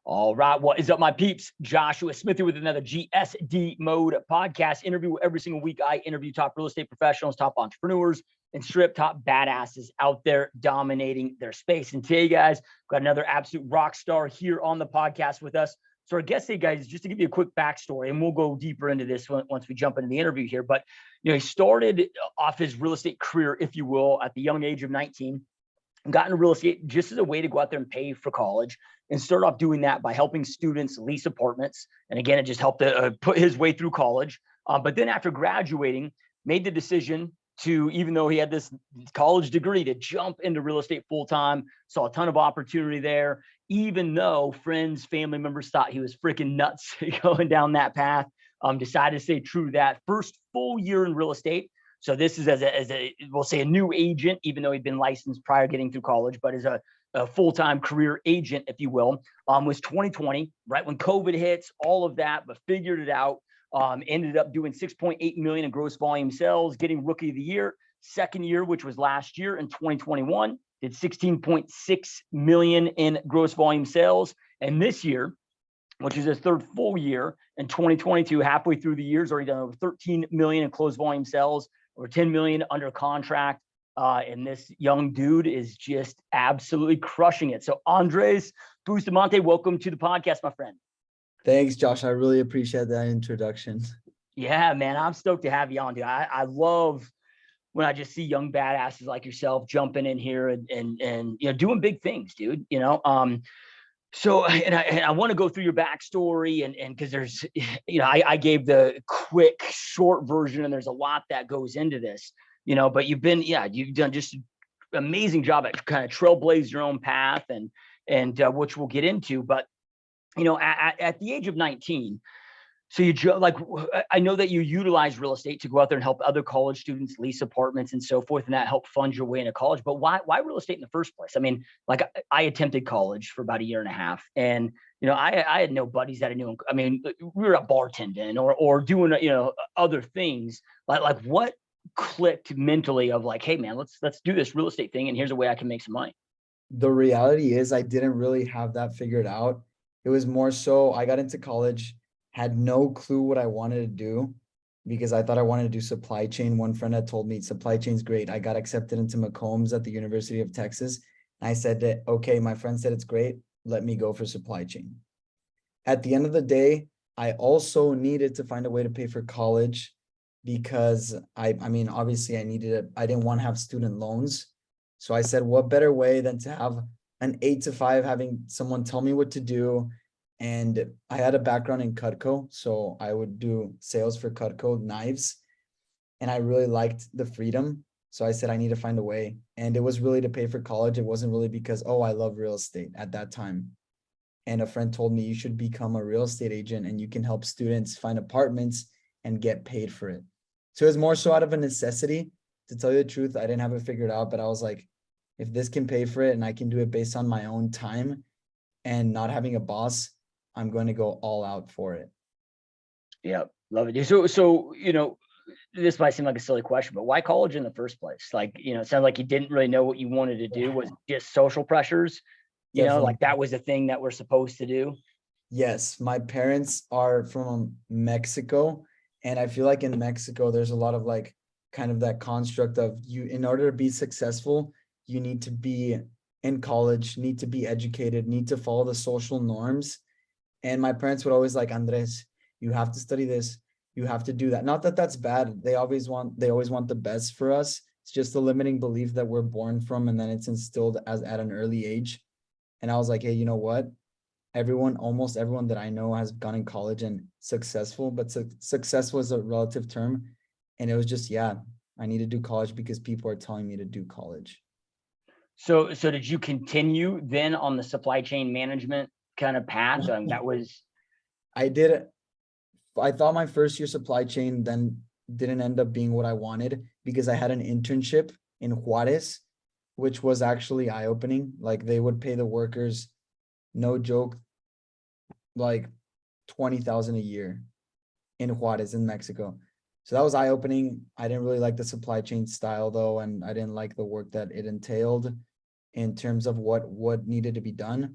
All right. What is up, my peeps? Joshua Smith here with another GSD Mode podcast interview. Every single week, I interview top real estate professionals, top entrepreneurs, and strip top badasses out there dominating their space. And today, guys, got another absolute rock star here on the podcast with us. So our guest today, guys, just to give you a quick backstory, and we'll go deeper into this once we jump into the interview here. But, he started off his real estate career, if you will, at the young age of 19. Got into real estate just as a way to go out there and pay for college, and started off doing that by helping students lease apartments. And again, it just helped put his way through college. But then after graduating, made the decision to, even though he had this college degree, to jump into real estate full time. Saw a ton of opportunity there, even though friends, family members thought he was freaking nuts going down that path. Decided to stay true to that. First full year in real estate. So this is as a we'll say a new agent, even though he'd been licensed prior getting through college, but as a full-time career agent, if you will, was 2020, right when COVID hits, all of that, but figured it out. Ended up doing 6.8 million in gross volume sales, getting rookie of the year. Second year, which was last year in 2021, did 16.6 million in gross volume sales. And this year, which is his third full year in 2022, halfway through the year's already done over 13 million in closed volume sales, over 10 million under contract. And this young dude is just absolutely crushing it. So Andres Bustamante, welcome to the podcast, my friend. Thanks, Josh. I really appreciate that introduction. Yeah, man, I'm stoked to have you on, dude. I love when I just see young badasses like yourself jumping in here and doing big things, dude. So, and I want to go through your backstory and because there's, I gave the quick short version and there's a lot that goes into this, but you've done just an amazing job at kind of trailblaze your own path and which we'll get into. But, at the age of 19, so I know that you utilize real estate to go out there and help other college students lease apartments and so forth, and that helped fund your way into college. But why real estate in the first place? I mean, like I attempted college for about a year and a half, and I had no buddies that I knew. I mean, we were bartending or doing other things. Like what clicked mentally of like, hey man, let's do this real estate thing, and here's a way I can make some money. The reality is I didn't really have that figured out. It was more so I got into college, had no clue what I wanted to do because I thought I wanted to do supply chain. One friend had told me supply chain's great. I got accepted into McCombs at the University of Texas. I said that, okay, my friend said it's great. Let me go for supply chain. At the end of the day, I also needed to find a way to pay for college because I mean, obviously I didn't want to have student loans. So I said, what better way than to have an 8 to 5, having someone tell me what to do. And I had a background in Cutco, so I would do sales for Cutco knives. And I really liked the freedom. So I said, I need to find a way. And it was really to pay for college. It wasn't really because, oh, I love real estate at that time. And a friend told me you should become a real estate agent and you can help students find apartments and get paid for it. So it was more so out of a necessity. To tell you the truth, I didn't have it figured out, but I was like, if this can pay for it and I can do it based on my own time and not having a boss, I'm going to go all out for it. Yeah, love it. So, this might seem like a silly question, but why college in the first place? Like, it sounds like you didn't really know what you wanted to do. Was it just social pressures? Like that was the thing that we're supposed to do? Yes, my parents are from Mexico. And I feel like in Mexico, there's a lot of like kind of that construct of you, in order to be successful, you need to be in college, need to be educated, need to follow the social norms. And my parents would always like, Andres, you have to study this. You have to do that. Not that that's bad. They always want the best for us. It's just the limiting belief that we're born from. And then it's instilled at an early age. And I was like, hey, you know what? Almost everyone that I know has gone in college and successful, but successful is a relative term. And it was just, I need to do college because people are telling me to do college. So did you continue then on the supply chain management kind of path? I did. I thought my first year supply chain then didn't end up being what I wanted because I had an internship in Juarez, which was actually eye-opening. Like they would pay the workers, no joke, like $20,000 a year in Juarez in Mexico. So that was eye-opening. I didn't really like the supply chain style though, and I didn't like the work that it entailed in terms of what needed to be done.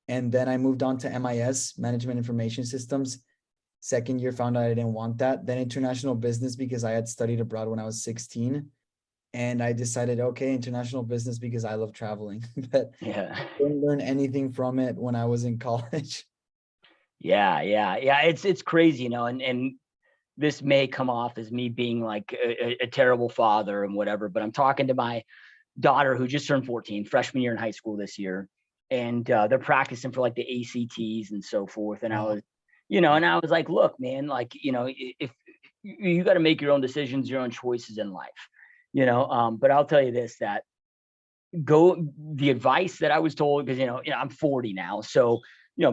And then I moved on to MIS, Management Information Systems. Second year, found out I didn't want that. Then international business because I had studied abroad when I was 16. And I decided, okay, international business because I love traveling. But Yeah. I didn't learn anything from it when I was in college. Yeah. It's crazy, and this may come off as me being like a terrible father and whatever, but I'm talking to my daughter who just turned 14, freshman year in high school this year, and they're practicing for like the ACTs and so forth. And I was, and I was like, look, man, like, if you got to make your own decisions, your own choices in life, but I'll tell you this, that the advice that I was told, because, I'm 40 now. So,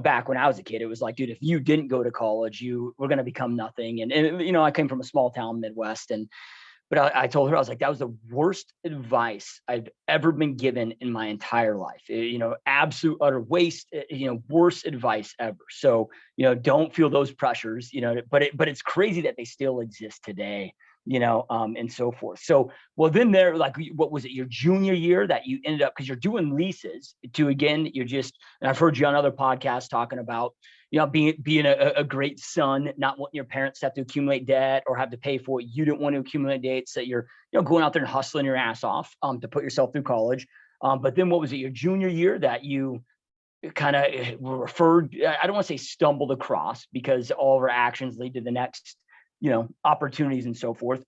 back when I was a kid, it was like, dude, if you didn't go to college, you were going to become nothing. And I came from a small town Midwest, but I told her, I was like, that was the worst advice I've ever been given in my entire life. Absolute utter waste, worst advice ever. So, don't feel those pressures, but it's crazy that they still exist today, and so forth. So, well, then like, what was it, your junior year that you ended up, because you're doing leases to, again, and I've heard you on other podcasts talking about, being a great son, not wanting your parents to have to accumulate debt or have to pay for it. You didn't want to accumulate debt, so you're, going out there and hustling your ass off to put yourself through college. But then what was it, your junior year that you kind of were referred, I don't want to say stumbled across, because all of our actions lead to the next, opportunities and so forth.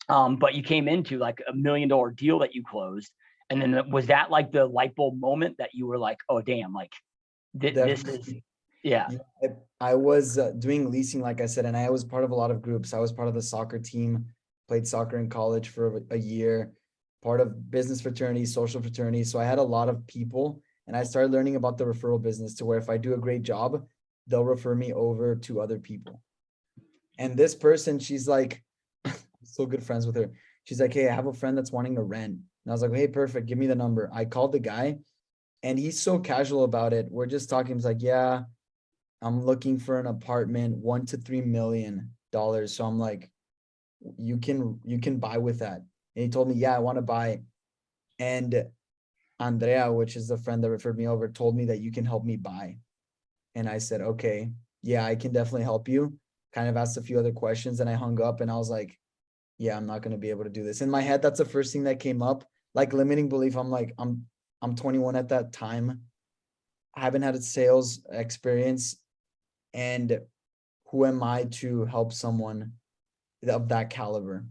But you came into like $1 million deal that you closed. And then was that like the light bulb moment that you were like, oh, damn, like this is, yeah. Yeah, I was doing leasing, like I said, and I was part of a lot of groups. I was part of the soccer team, played soccer in college for a year, part of business fraternity, social fraternity. So I had a lot of people, and I started learning about the referral business, to where if I do a great job, they'll refer me over to other people. And this person, she's like, so good friends with her. She's like, hey, I have a friend that's wanting to rent. And I was like, hey, perfect. Give me the number. I called the guy, and he's so casual about it. We're just talking. He's like, yeah, I'm looking for an apartment, $1 to $3 million. So I'm like, you can buy with that. And he told me, yeah, I want to buy. And Andrea, which is the friend that referred me over, told me that you can help me buy. And I said, okay, yeah, I can definitely help you. Kind of asked a few other questions, and I hung up, and I was like, yeah, I'm not going to be able to do this. In my head, that's the first thing that came up, like limiting belief. I'm like, I'm 21 at that time. I haven't had a sales experience, and who am I to help someone of that caliber?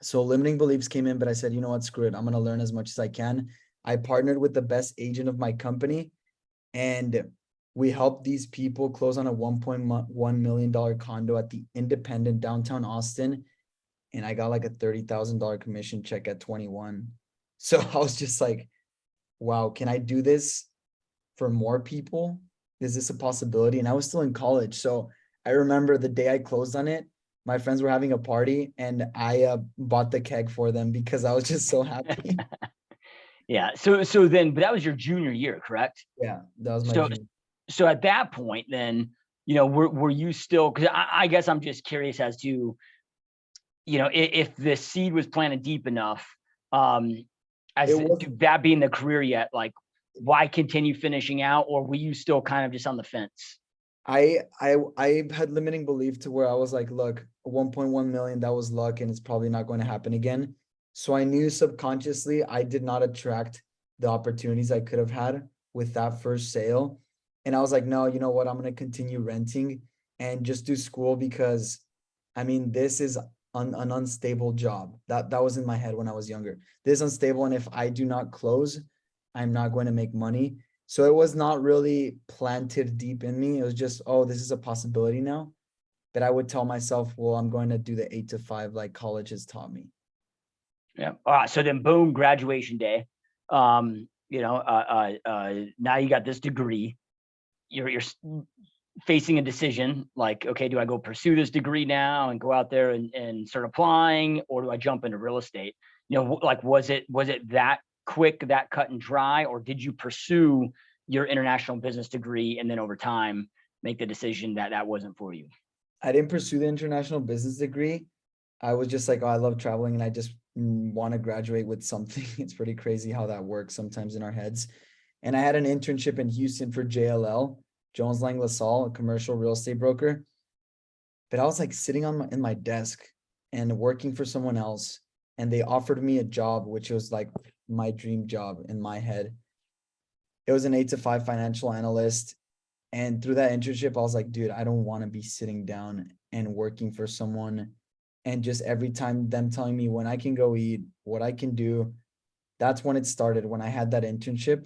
So limiting beliefs came in, but I said, you know what, screw it. I'm going to learn as much as I can. I partnered with the best agent of my company, and we helped these people close on a $1.1 million condo at the Independent downtown Austin. And I got like a $30,000 commission check at 21. So I was just like, wow, can I do this for more people? Is this a possibility? And I was still in college. So I remember the day I closed on it, my friends were having a party, and I bought the keg for them because I was just so happy. Yeah. So then, but that was your junior year, correct? Yeah, that was my So, dream. so at that point, then, were you still, because I guess I'm just curious as to, if the seed was planted deep enough, as It was to that being the career yet, like, why continue finishing out, or were you still kind of just on the fence? I had limiting belief to where I was like, look, 1.1 million, that was luck, and it's probably not going to happen again. So I knew subconsciously I did not attract the opportunities I could have had with that first sale. And I was like, no, you know what? I'm going to continue renting and just do school, because I mean, this is an unstable job. That was in my head when I was younger. This is unstable, and if I do not close, I'm not going to make money. So it was not really planted deep in me. It was just, oh, this is a possibility now. But I would tell myself, well, I'm going to do the 8 to 5 like college has taught me. Yeah. All right. So then, boom, graduation day. Now you got this degree. You're facing a decision, like, okay, do I go pursue this degree now and go out there and start applying, or do I jump into real estate? Like, was it that quick, that cut and dry, or did you pursue your international business degree and then over time make the decision that that wasn't for you? I didn't pursue the international business degree. I was just like, oh, I love traveling, and I just want to graduate with something. It's pretty crazy how that works sometimes in our heads. And I had an internship in Houston for JLL, Jones Lang LaSalle, a commercial real estate broker. But I was like sitting in my desk and working for someone else. And they offered me a job, which was like my dream job in my head. It was an 8 to 5 financial analyst. And through that internship, I was like, dude, I don't want to be sitting down and working for someone. And just every time them telling me when I can go eat, what I can do. That's when it started, when I had that internship.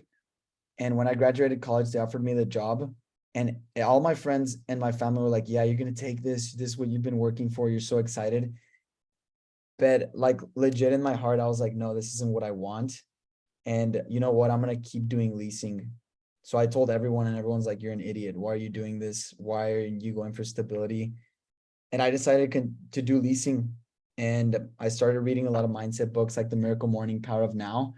And when I graduated college, they offered me the job. And all my friends and my family were like, yeah, you're going to take this. This is what you've been working for. You're so excited. But like legit in my heart, I was like, no, this isn't what I want. And you know what? I'm going to keep doing leasing. So I told everyone, and everyone's like, you're an idiot. Why are you doing this? Why are you going for stability? And I decided to do leasing. And I started reading a lot of mindset books like The Miracle Morning, Power of Now,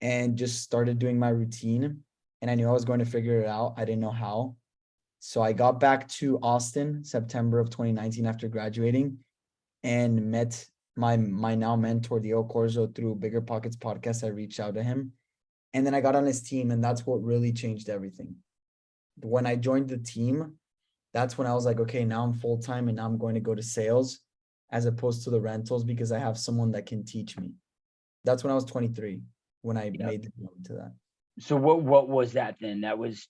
and just started doing my routine. And I knew I was going to figure it out. I didn't know how. So I got back to Austin, September of 2019 after graduating, and met my now mentor, Diego Corzo, through Bigger Pockets podcast. I reached out to him. And then I got on his team, and that's what really changed everything. When I joined the team, that's when I was like, okay, now I'm full-time and now I'm going to go to sales as opposed to the rentals because I have someone that can teach me. That's when I was 23, when I made the jump to that. So what was that then? That was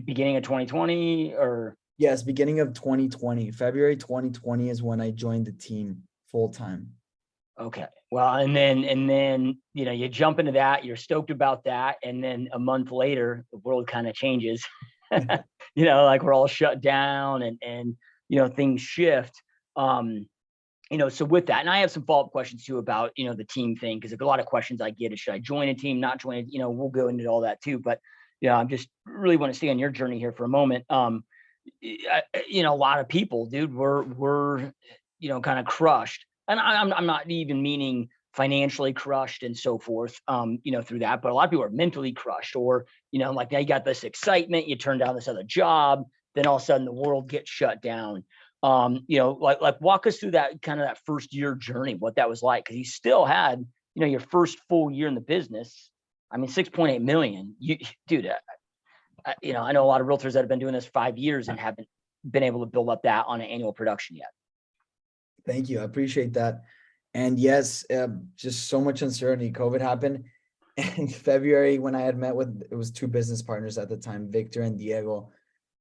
beginning of 2020 or? Yes, beginning of 2020. February 2020 is when I joined the team full-time. Okay. Well, and then, you jump into that, you're stoked about that. And then a month later, the world kind of changes, like we're all shut down and, things shift. So with that, and I have some follow-up questions too about, the team thing, because a lot of questions I get is, should I join a team, not join it? We'll go into all that too, but, I'm just really want to stay on your journey here for a moment. A lot of people, dude, we're kind of crushed. And I'm not even meaning financially crushed and so forth, through that. But a lot of people are mentally crushed, or, like now you got this excitement, you turn down this other job, then all of a sudden the world gets shut down. Like walk us through that kind of that first year journey, what that was like. Cause you still had, your first full year in the business. I mean, 6.8 million, dude, I know a lot of realtors that have been doing this 5 years and haven't been able to build up that on an annual production yet. Thank you. I appreciate that. And yes, just so much uncertainty. COVID happened. And in February, when I had met with, it was 2 business partners at the time, Victor and Diego,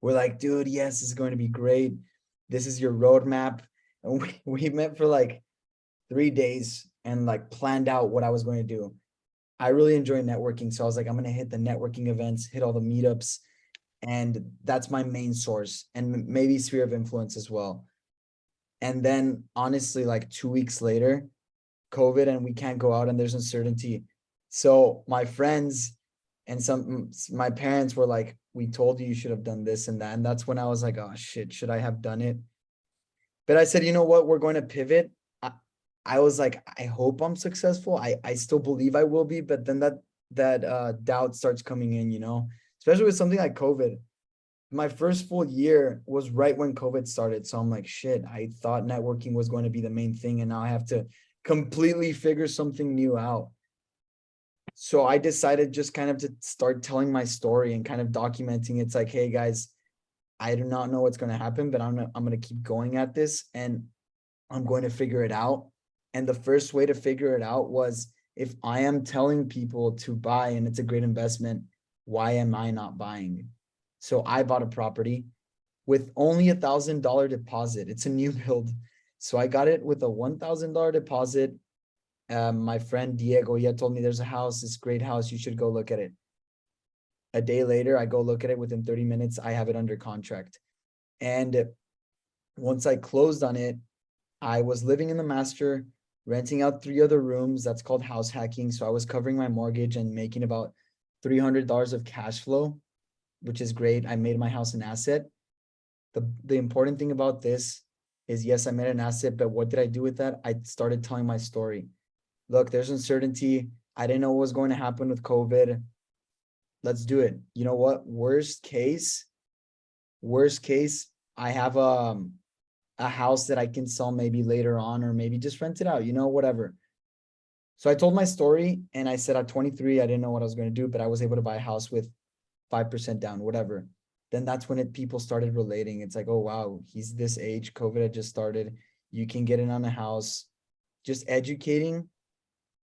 we're like, dude, yes, this is going to be great. This is your roadmap. And we met for like 3 days and like planned out what I was going to do. I really enjoy networking. So I was like, I'm going to hit the networking events, hit all the meetups. And that's my main source, and maybe sphere of influence as well. And then honestly, like 2 weeks later, COVID, and we can't go out and there's uncertainty. So my friends and my parents were like, we told you should have done this and that. And that's when I was like, oh shit, should I have done it? But I said, you know what, we're going to pivot. I was like, I hope I'm successful. I still believe I will be, but then that doubt starts coming in, especially with something like COVID. My first full year was right when COVID started. So I'm like, shit, I thought networking was going to be the main thing. And now I have to completely figure something new out. So I decided just kind of to start telling my story and kind of documenting. It's like, hey guys, I do not know what's going to happen, but I'm going to keep going at this and I'm going to figure it out. And the first way to figure it out was, if I am telling people to buy and it's a great investment, why am I not buying? So I bought a property with only $1,000 deposit. It's a new build. So I got it with a $1,000 deposit. My friend Diego, he had told me there's a house, this great house, you should go look at it. A day later, I go look at it. Within 30 minutes, I have it under contract. And once I closed on it, I was living in the master, renting out 3 other rooms. That's called house hacking. So I was covering my mortgage and making about $300 of cash flow, which is great. I made my house an asset. The important thing about this is, yes, I made an asset, but what did I do with that? I started telling my story. Look, there's uncertainty. I didn't know what was going to happen with COVID. Let's do it. You know what? Worst case, I have a house that I can sell maybe later on, or maybe just rent it out, whatever. So I told my story and I said at 23, I didn't know what I was going to do, but I was able to buy a house with 5% down, whatever. Then that's when people started relating. It's like, oh, wow, he's this age. COVID had just started. You can get in on a house, just educating.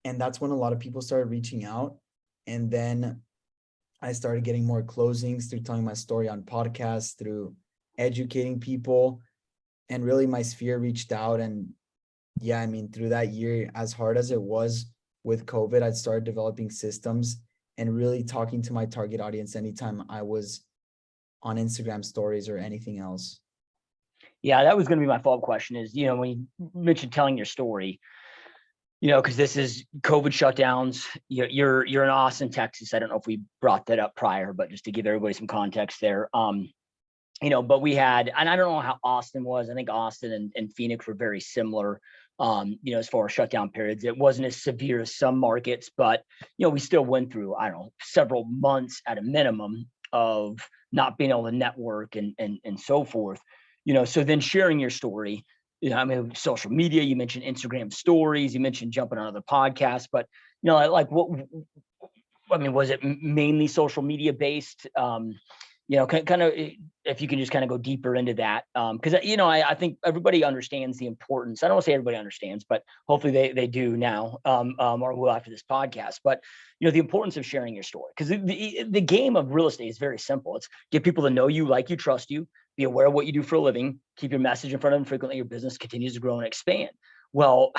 And that's when a lot of people started reaching out. And then I started getting more closings through telling my story on podcasts, through educating people. And really my sphere reached out. And yeah, I mean, through that year, as hard as it was with COVID, I started developing systems and really talking to my target audience anytime I was on Instagram stories or anything else. Yeah, that was going to be my follow-up question is, when you mentioned telling your story, because this is COVID shutdowns, you're in Austin, Texas. I don't know if we brought that up prior, but just to give everybody some context there. But we had, and I don't know how Austin was. I think Austin and Phoenix were very similar, as far as shutdown periods. It wasn't as severe as some markets, but, we still went through, I don't know, several months at a minimum of not being able to network and so forth, so then sharing your story, social media, you mentioned Instagram stories, you mentioned jumping on other podcasts, but, like was it mainly social media based? Kind of, if you can just kind of go deeper into that, because I think everybody understands the importance. I don't want to say everybody understands, but hopefully they do now, or will after this podcast. But the importance of sharing your story, because the game of real estate is very simple. It's get people to know you, like you, trust you, be aware of what you do for a living, keep your message in front of them frequently. Your business continues to grow and expand. Well,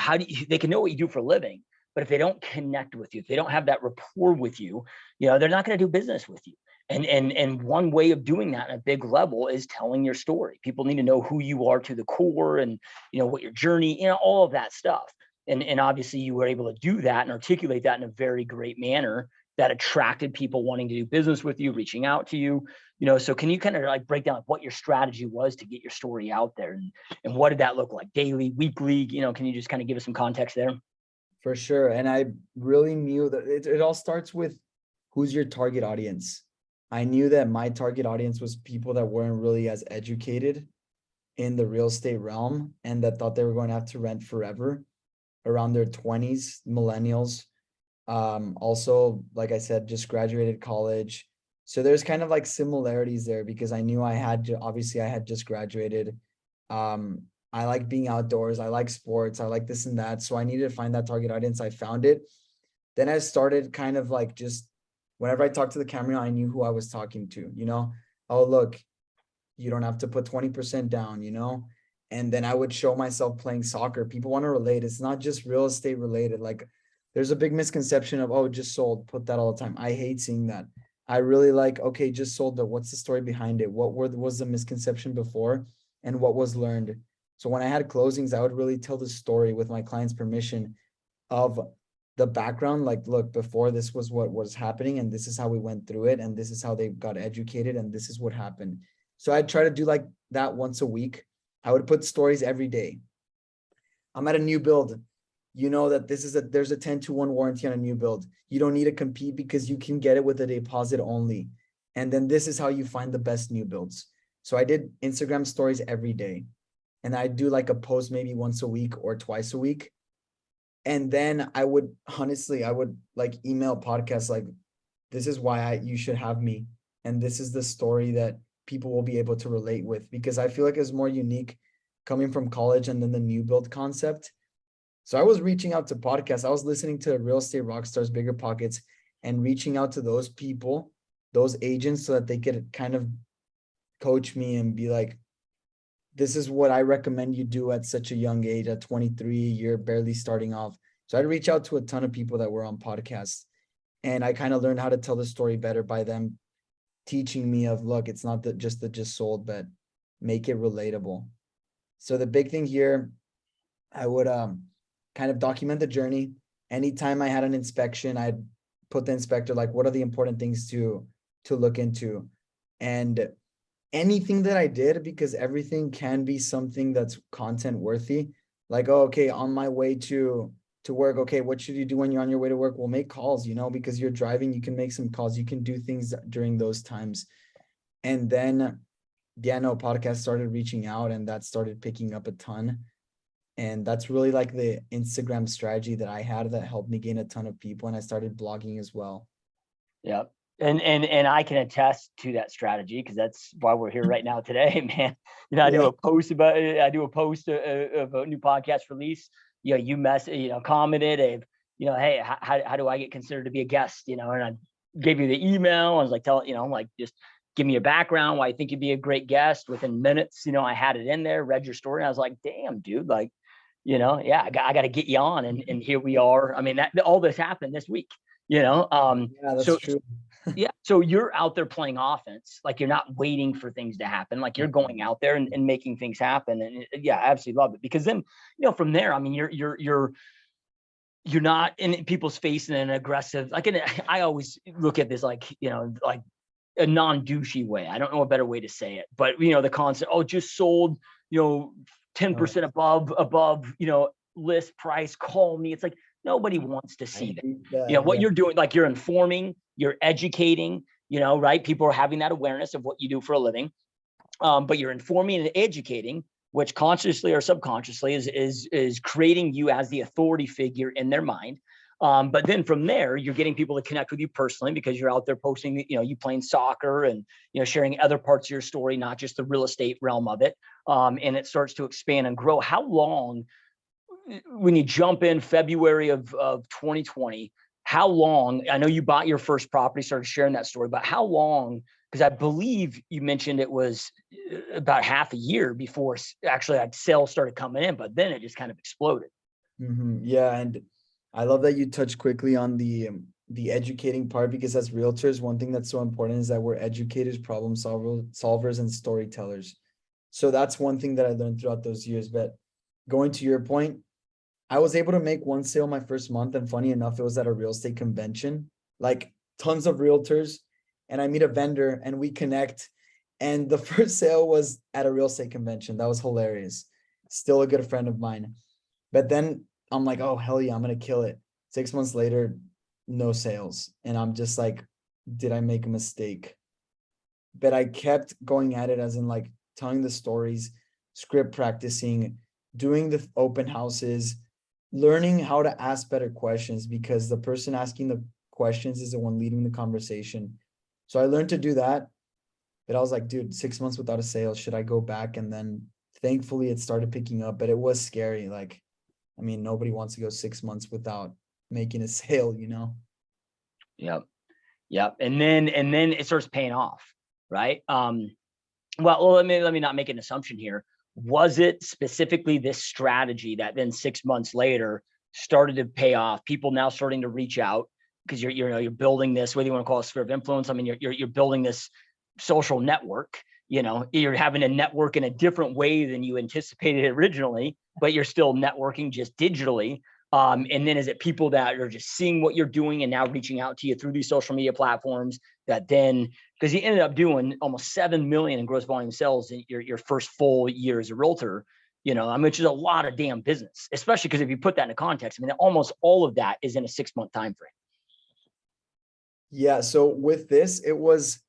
they can know what you do for a living, but if they don't connect with you, if they don't have that rapport with you, they're not going to do business with you. And one way of doing that at a big level is telling your story. People need to know who you are to the core, and what your journey, all of that stuff. And obviously you were able to do that and articulate that in a very great manner that attracted people wanting to do business with you, reaching out to you. So can you kind of like break down what your strategy was to get your story out there, and what did that look like, daily, weekly? Can you just kind of give us some context there? For sure. And I really knew that it all starts with who's your target audience. I knew that my target audience was people that weren't really as educated in the real estate realm and that thought they were going to have to rent forever, around their 20s, millennials. Also, like I said, just graduated college. So there's kind of like similarities there, because I knew I had just graduated. I like being outdoors. I like sports. I like this and that. So I needed to find that target audience. I found it. Then I started kind of like just whenever I talked to the camera, I knew who I was talking to, oh, look, you don't have to put 20% down, and then I would show myself playing soccer. People want to relate. It's not just real estate related. Like there's a big misconception of, oh, just sold, put that all the time. I hate seeing that. I really like, okay, just sold, but what's the story behind it? What was the misconception before and what was learned? So when I had closings, I would really tell the story with my client's permission of the background, like, look, before this was what was happening, and this is how we went through it, and this is how they got educated, and this is what happened. So I'd try to do like that once a week. I would put stories every day. I'm at a new build. That there's a 10-to-1 warranty on a new build. You don't need to compete because you can get it with a deposit only. And then this is how you find the best new builds. So I did Instagram stories every day, and I do like a post maybe once a week or twice a week. And then I would like email podcasts like, this is why you should have me. And this is the story that people will be able to relate with, because I feel like it's more unique coming from college and then the new build concept. So I was reaching out to podcasts. I was listening to Real Estate Rockstars, Bigger Pockets, and reaching out to those people, those agents, so that they could kind of coach me and be like, this is what I recommend you do at such a young age. At 23, you're barely starting off. So I'd reach out to a ton of people that were on podcasts, and I kind of learned how to tell the story better by them teaching me of, look, it's not just sold, but make it relatable. So the big thing here, I would kind of document the journey. Anytime I had an inspection, I'd put the inspector, like, what are the important things to look into? And anything that I did, because everything can be something that's content worthy. Like, oh, okay, on my way to work. Okay, what should you do when you're on your way to work? Well, make calls, because you're driving, you can make some calls. You can do things during those times. And then, podcasts started reaching out, and that started picking up a ton. And that's really like the Instagram strategy that I had that helped me gain a ton of people. And I started blogging as well. Yeah. And I can attest to that strategy because that's why we're here right now today, man. I do a post of a new podcast release. You commented, hey, how do I get considered to be a guest? And I gave you the email. I was like, just give me your background, why you think you'd be a great guest. Within minutes, I had it in there, read your story. And I was like, damn, dude, I got to get you on. And here we are. I mean, all this happened this week, Yeah, that's true. yeah. So you're out there playing offense. Like, you're not waiting for things to happen. Like, you're going out there and making things happen. And yeah, I absolutely love it, because then, from there, I mean, you're not in people's face in an aggressive, I always look at this like a non-douchey way. I don't know a better way to say it, but the concept, just sold, 10% above, list price, call me. It's like, nobody wants to see that. What you're doing, like, you're informing, you're educating, right? People are having that awareness of what you do for a living. But you're informing and educating, which consciously or subconsciously is creating you as the authority figure in their mind. But then from there, you're getting people to connect with you personally, because you're out there posting, you playing soccer and, sharing other parts of your story, not just the real estate realm of it. And it starts to expand and grow. How long, when you jump in February of 2020, how long, I know you bought your first property, started sharing that story, but how long, because I believe you mentioned it was about half a year before actually sales started coming in, but then it just kind of exploded. Yeah, and I love that you touched quickly on the educating part, because as realtors, one thing that's so important is that we're educators, problem solvers, and storytellers. So that's one thing that I learned throughout those years. But going to your point, I was able to make one sale my first month, and funny enough, it was at a real estate convention, like tons of realtors, and I meet a vendor and we connect, and the first sale was at a real estate convention. That was hilarious. Still a good friend of mine. But then I'm like, oh, hell yeah, I'm gonna kill it. 6 months later, no sales. And I'm just like, did I make a mistake? But I kept going at it, as in like telling the stories, script practicing, doing the open houses, learning how to ask better questions, because the person asking the questions is the one leading the conversation. So I learned to do that. But I was like, dude, 6 months without a sale, should I go back? And then thankfully it started picking up, but it was scary. Like, I mean, nobody wants to go 6 months without making a sale, Yep. Yep. And then it starts paying off, right? Well, let me not make an assumption here. Was it specifically this strategy that then 6 months later started to pay off? People now starting to reach out because you're building this, whether you want to call it sphere of influence. I mean, you're building this social network. You're having a network in a different way than you anticipated originally, but you're still networking just digitally. And then is it people that are just seeing what you're doing and now reaching out to you through these social media platforms that then, because you ended up doing almost 7 million in gross volume sales in your first full year as a realtor, which is a lot of damn business, especially because if you put that into context, I mean, almost all of that is in a 6-month time frame. Yeah. So with this, it was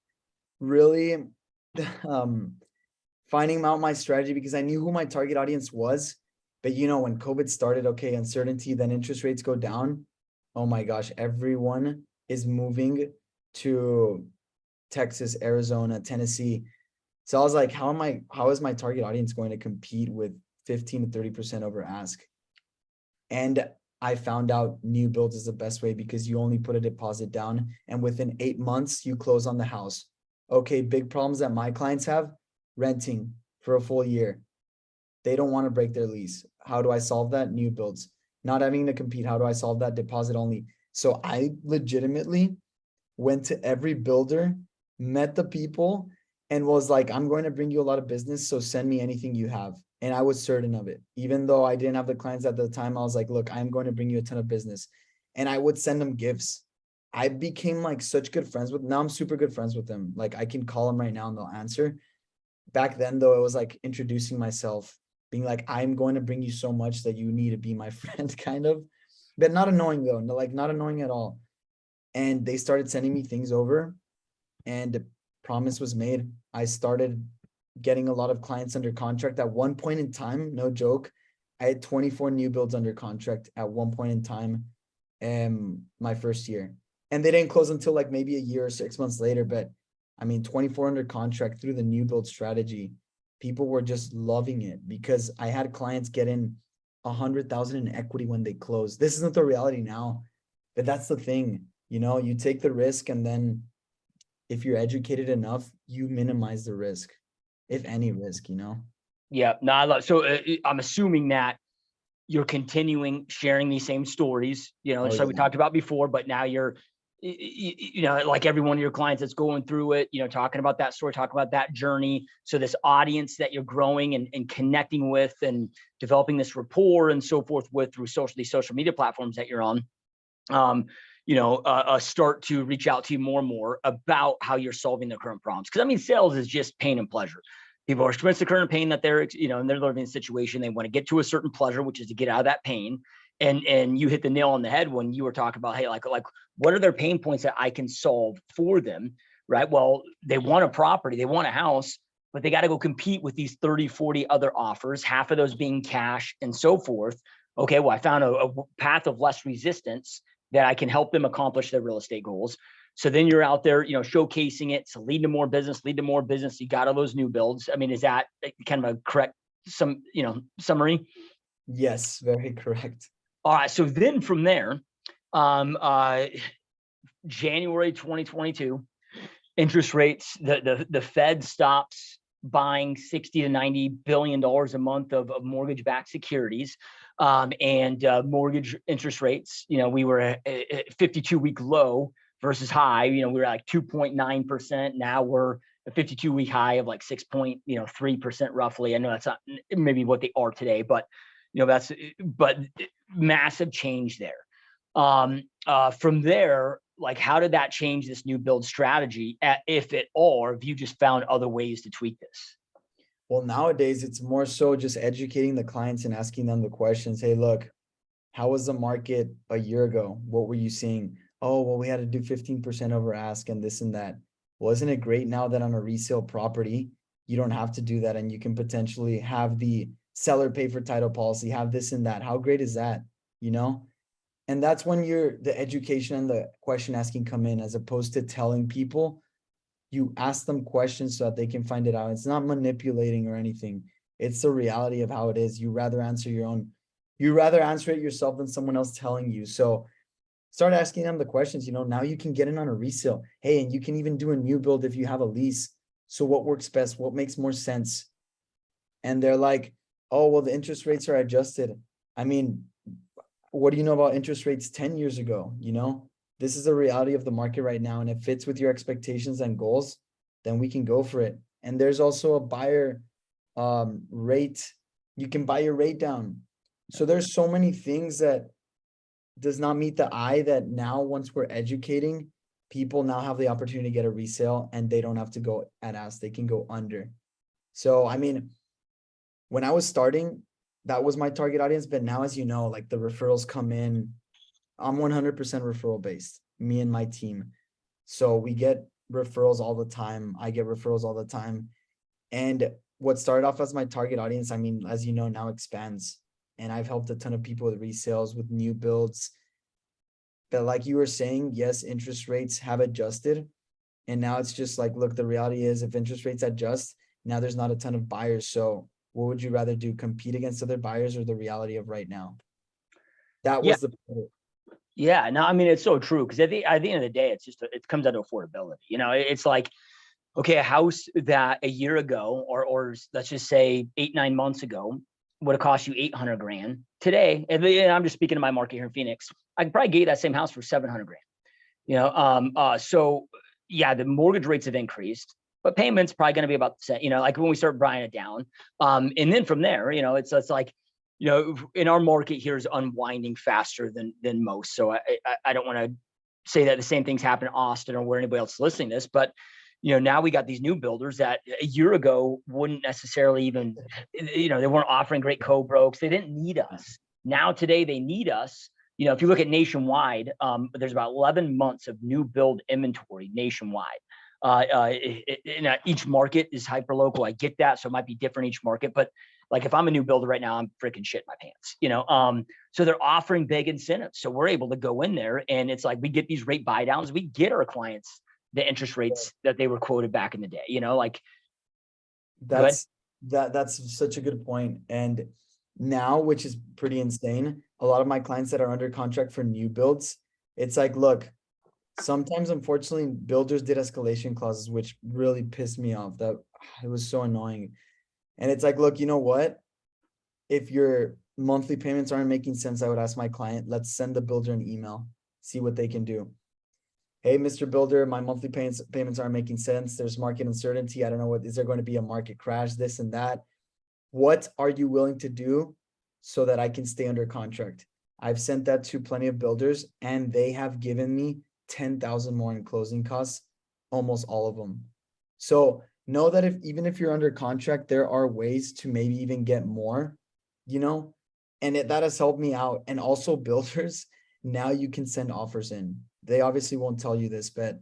really finding out my strategy, because I knew who my target audience was. But when COVID started, okay, uncertainty, then interest rates go down. Oh my gosh, everyone is moving to Texas, Arizona, Tennessee. So I was like, how is my target audience going to compete with 15 to 30% over ask? And I found out new builds is the best way, because you only put a deposit down and within 8 months you close on the house. Okay, big problems that my clients have: renting for a full year. They don't want to break their lease. How do I solve that? New builds. Not having to compete. How do I solve that? Deposit only. So I legitimately went to every builder, met the people, and was like, I'm going to bring you a lot of business, so send me anything you have. And I was certain of it. Even though I didn't have the clients at the time, I was like, look, I'm going to bring you a ton of business. And I would send them gifts. I became like such good friends with, now I'm super good friends with them. Like, I can call them right now and they'll answer. Back then though, it was like introducing myself, being like, I'm going to bring you so much that you need to be my friend, kind of. But not annoying though, like not annoying at all. And they started sending me things over, and a promise was made. I started getting a lot of clients under contract. At one point in time, no joke, I had 24 new builds under contract at one point in time, my first year. and they didn't close until like maybe a year or 6 months later. But I mean, 24 under contract through the new build strategy, people were just loving it because I had clients get in 100,000 in equity when they close. This isn't the reality now, but that's the thing. You take the risk, and then if you're educated enough, you minimize the risk, if any risk. Yeah, no, I love. So I'm assuming that you're continuing sharing these same stories, Oh, just like we yeah. talked about before, but now you're, like every one of your clients that's going through it, talking about that story, talking about that journey. So this audience that you're growing and connecting with and developing this rapport and so forth with through these social media platforms that you're on, start to reach out to you more and more about how you're solving their current problems. Because I mean, sales is just pain and pleasure. People are experiencing the current pain that they're, in their living situation. They want to get to a certain pleasure, which is to get out of that pain. And you hit the nail on the head when you were talking about, hey, like what are their pain points that I can solve for them, right? Well, they want a property, they want a house, but they got to go compete with these 30, 40 other offers, half of those being cash and so forth. Okay, well, I found a path of less resistance that I can help them accomplish their real estate goals. So then you're out there, showcasing it to lead to more business. You got all those new builds. I mean, is that kind of a correct summary? Yes, very correct. All right. So then from there, January 2022, interest rates, the Fed stops buying 60 to 90 billion dollars a month of mortgage-backed securities, and mortgage interest rates. We were at a 52-week low versus high. We were at like 2.9%. Now we're a 52-week high of like 6.3% roughly. I know that's not maybe what they are today, but but massive change there. From there, like, how did that change this new build strategy, if at all, or have you just found other ways to tweak this? Well, nowadays it's more so just educating the clients and asking them the questions. Hey, look, how was the market a year ago? What were you seeing? Oh, well, we had to do 15% over ask and this and that. Wasn't it great now that on a resale property, you don't have to do that, and you can potentially have the seller pay for title policy, have this and that? How great is that? And that's when the education and the question asking come in, as opposed to telling people. You ask them questions so that they can find it out. It's not manipulating or anything. It's the reality of how it is. You rather answer it yourself than someone else telling you. So start asking them the questions. Now you can get in on a resale. Hey, and you can even do a new build if you have a lease. So what works best? What makes more sense? And they're like, oh, well, the interest rates are adjusted. I mean, what do you know about interest rates 10 years ago? This is the reality of the market right now. And if it fits with your expectations and goals, then we can go for it. And there's also a buyer rate. You can buy your rate down. So there's so many things that does not meet the eye, that now, once we're educating, people now have the opportunity to get a resale, and they don't have to go at ask. They can go under. So, I mean, when I was starting, that was my target audience. But now, as you know, like, the referrals come in. I'm 100% referral based, me and my team. So we get referrals all the time. I get referrals all the time. And what started off as my target audience, I mean, as you know, now expands. And I've helped a ton of people with resales, with new builds. But like you were saying, yes, interest rates have adjusted. And now it's just like, look, the reality is, if interest rates adjust, now there's not a ton of buyers. So what would you rather do? Compete against other buyers, or the reality of right now? That was the Yeah, no, I mean, it's so true, because at the end of the day, it comes down to affordability. It's like, okay, a house that a year ago, or let's just say 8-9 months ago, would have cost you 800 grand. Today, and I'm just speaking to my market here in Phoenix, I could probably get that same house for 700 grand. So yeah, the mortgage rates have increased, but payments probably going to be about the same. Like when we start buying it down, and then from there, it's like, in our market here is unwinding faster than most. So I don't want to say that the same things happen in Austin or where anybody else is listening to this, but now we got these new builders that a year ago wouldn't necessarily even, they weren't offering great co-brokes. They didn't need us. Now today they need us. If you look at nationwide, there's about 11 months of new build inventory nationwide. Each market is hyper local. I get that, so it might be different each market, but Like if I'm a new builder right now, I'm freaking shitting my pants, so they're offering big incentives. So we're able to go in there and it's like, we get these rate buy downs. We get our clients the interest rates that they were quoted back in the day, like. That's that's such a good point. And now, which is pretty insane, a lot of my clients that are under contract for new builds, it's like, look, sometimes unfortunately builders did escalation clauses, which really pissed me off. That it was so annoying. And it's like, look, you know what? If your monthly payments aren't making sense, I would ask my client, let's send the builder an email, see what they can do. Hey, Mr. Builder, my monthly payments aren't making sense. There's market uncertainty. I don't know is there going to be a market crash, this and that. What are you willing to do so that I can stay under contract? I've sent that to plenty of builders and they have given me 10,000 more in closing costs, almost all of them. So know that even if you're under contract, there are ways to maybe even get more, and that has helped me out. And also builders, now you can send offers in. They obviously won't tell you this, but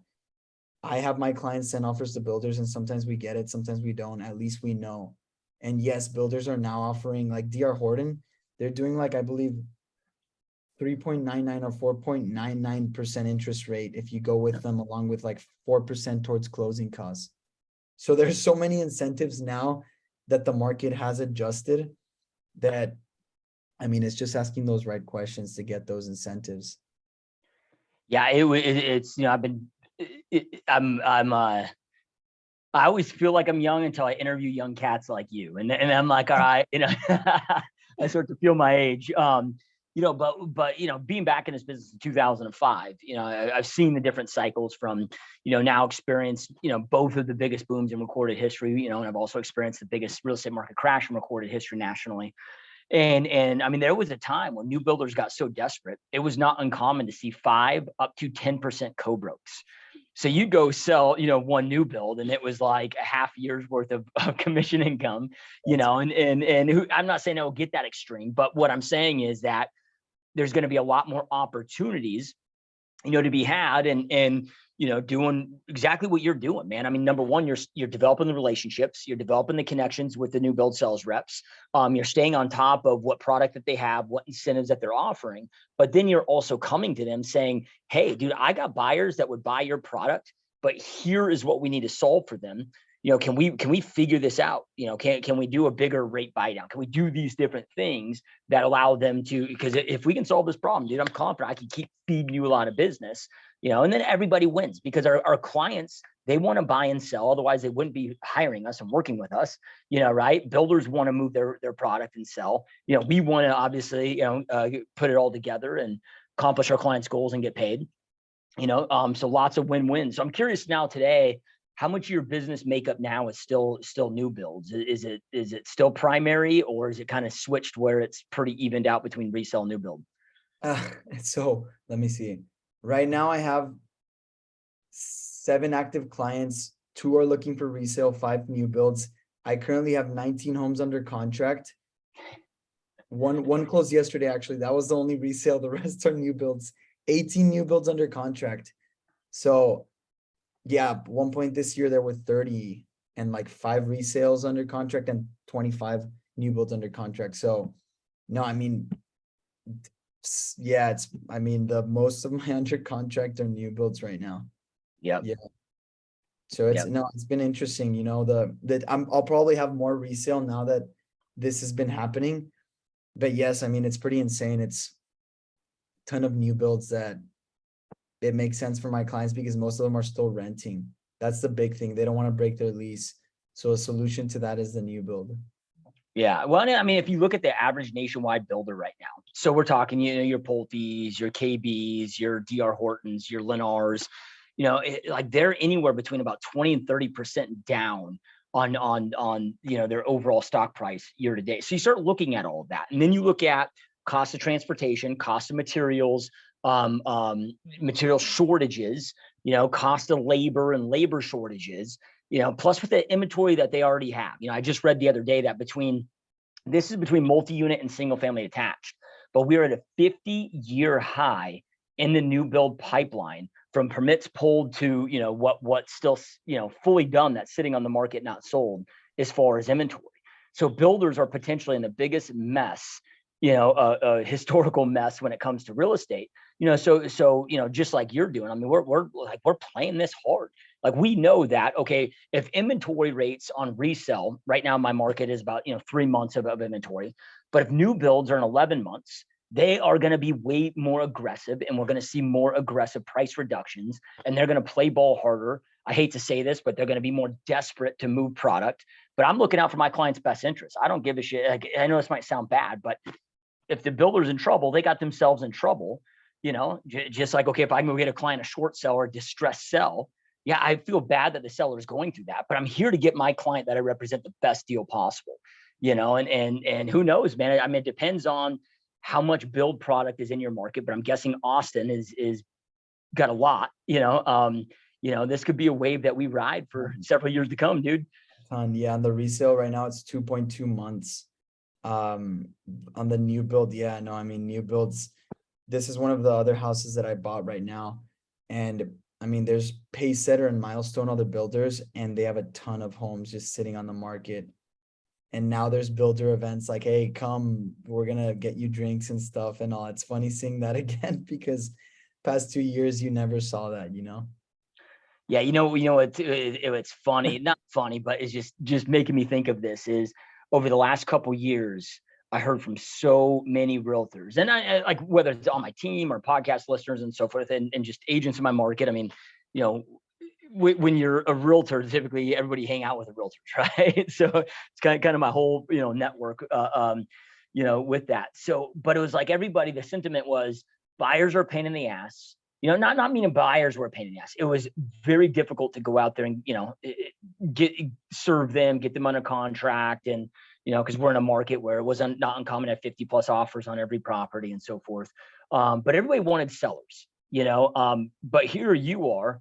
I have my clients send offers to builders and sometimes we get it, sometimes we don't. At least we know. And yes, builders are now offering like DR Horton. They're doing like, I believe 3.99 or 4.99% interest rate if you go with them, along with like 4% towards closing costs. So there's so many incentives now that the market has adjusted that, I mean, it's just asking those right questions to get those incentives. Yeah, it's, I always feel like I'm young until I interview young cats like you. And I'm like, all right, I start to feel my age. But being back in this business in 2005, I've seen the different cycles from, now experienced, both of the biggest booms in recorded history, and I've also experienced the biggest real estate market crash in recorded history nationally. And I mean, there was a time when new builders got so desperate, it was not uncommon to see 5 up to 10% co-brokes. So you go sell, one new build, and it was like a half year's worth of commission income, and who, I'm not saying it will get that extreme, but what I'm saying is that there's going to be a lot more opportunities, to be had, and doing exactly what you're doing, man. I mean, number one, you're developing the relationships, you're developing the connections with the new build sales reps. You're staying on top of what product that they have, what incentives that they're offering, but then you're also coming to them saying, hey, dude, I got buyers that would buy your product, but here is what we need to solve for them. Can we figure this out? Can we do a bigger rate buy down? Can we do these different things that allow them to, because if we can solve this problem, dude, I'm confident I can keep feeding you a lot of business, and then everybody wins, because our clients, they want to buy and sell. Otherwise they wouldn't be hiring us and working with us, right? Builders want to move their product and sell. We want to obviously, put it all together and accomplish our clients' goals and get paid, so lots of win-wins. So I'm curious now today, how much of your business makeup now is still new builds? Is it still primary, or is it kind of switched where it's pretty evened out between resale and new build? So let me see. Right now I have 7 active clients. 2 are looking for resale, 5 new builds. I currently have 19 homes under contract. One closed yesterday, actually. That was the only resale. The rest are new builds. 18 new builds under contract. So yeah, one point this year there were 30 and like 5 resales under contract and 25 new builds under contract. So no, I mean, yeah, the most of my under contract are new builds right now. Yeah. So it's been interesting, I'll probably have more resale now that this has been happening. But yes, I mean, it's pretty insane. It's a ton of new builds that it makes sense for my clients because most of them are still renting. That's the big thing. They don't want to break their lease. So a solution to that is the new build. Yeah. Well, I mean, if you look at the average nationwide builder right now, so we're talking, your Pulte's, your KB's, your DR Hortons, your Lennars, like they're anywhere between about 20 and 30% down on their overall stock price year to date. So you start looking at all of that, and then you look at cost of transportation, cost of materials, material shortages, cost of labor and labor shortages, plus with the inventory that they already have. I just read the other day that between multi-unit and single family attached, but we're at a 50-year high in the new build pipeline, from permits pulled to, what's still, fully done, that's sitting on the market, not sold, as far as inventory. So builders are potentially in the biggest mess, a historical mess when it comes to real estate. So just like you're doing, I mean, we're playing this hard. Like, we know that, okay, if inventory rates on resale right now, my market is about 3 months of inventory, but if new builds are in 11 months, they are going to be way more aggressive, and we're going to see more aggressive price reductions, and they're going to play ball harder. I hate to say this, but they're going to be more desperate to move product. But I'm looking out for my client's best interest. I don't give a shit. Like, I know this might sound bad, but if the builder's in trouble, they got themselves in trouble. Just like, okay, if I can go get a client a short sell or a distressed sell, yeah, I feel bad that the seller is going through that, but I'm here to get my client that I represent the best deal possible. And who knows, man? I mean, it depends on how much build product is in your market, but I'm guessing Austin is got a lot. This could be a wave that we ride for several years to come, dude. Yeah, on the resale right now, it's 2.2 months. On the new build, yeah, no, I mean, new builds, this is one of the other houses that I bought right now. And I mean, there's Pacesetter and Milestone, other builders, and they have a ton of homes just sitting on the market. And now there's builder events like, hey, come, we're gonna get you drinks and stuff and all. It's funny seeing that again, because past 2 years you never saw that. Yeah, it's funny, not funny, but it's just making me think of this is, over the last couple years, I heard from so many realtors, and I like, whether it's on my team or podcast listeners and so forth, and just agents in my market. I mean, when you're a realtor, typically everybody hang out with the realtors, right? So it's kind of my whole network, with that. So, but it was like, everybody, the sentiment was, buyers are a pain in the ass. Not meaning buyers were a pain in the ass. It was very difficult to go out there and serve them, get them under contract, and because we're in a market where it wasn't not uncommon to have 50 plus offers on every property and so forth. But everybody wanted sellers, but here you are,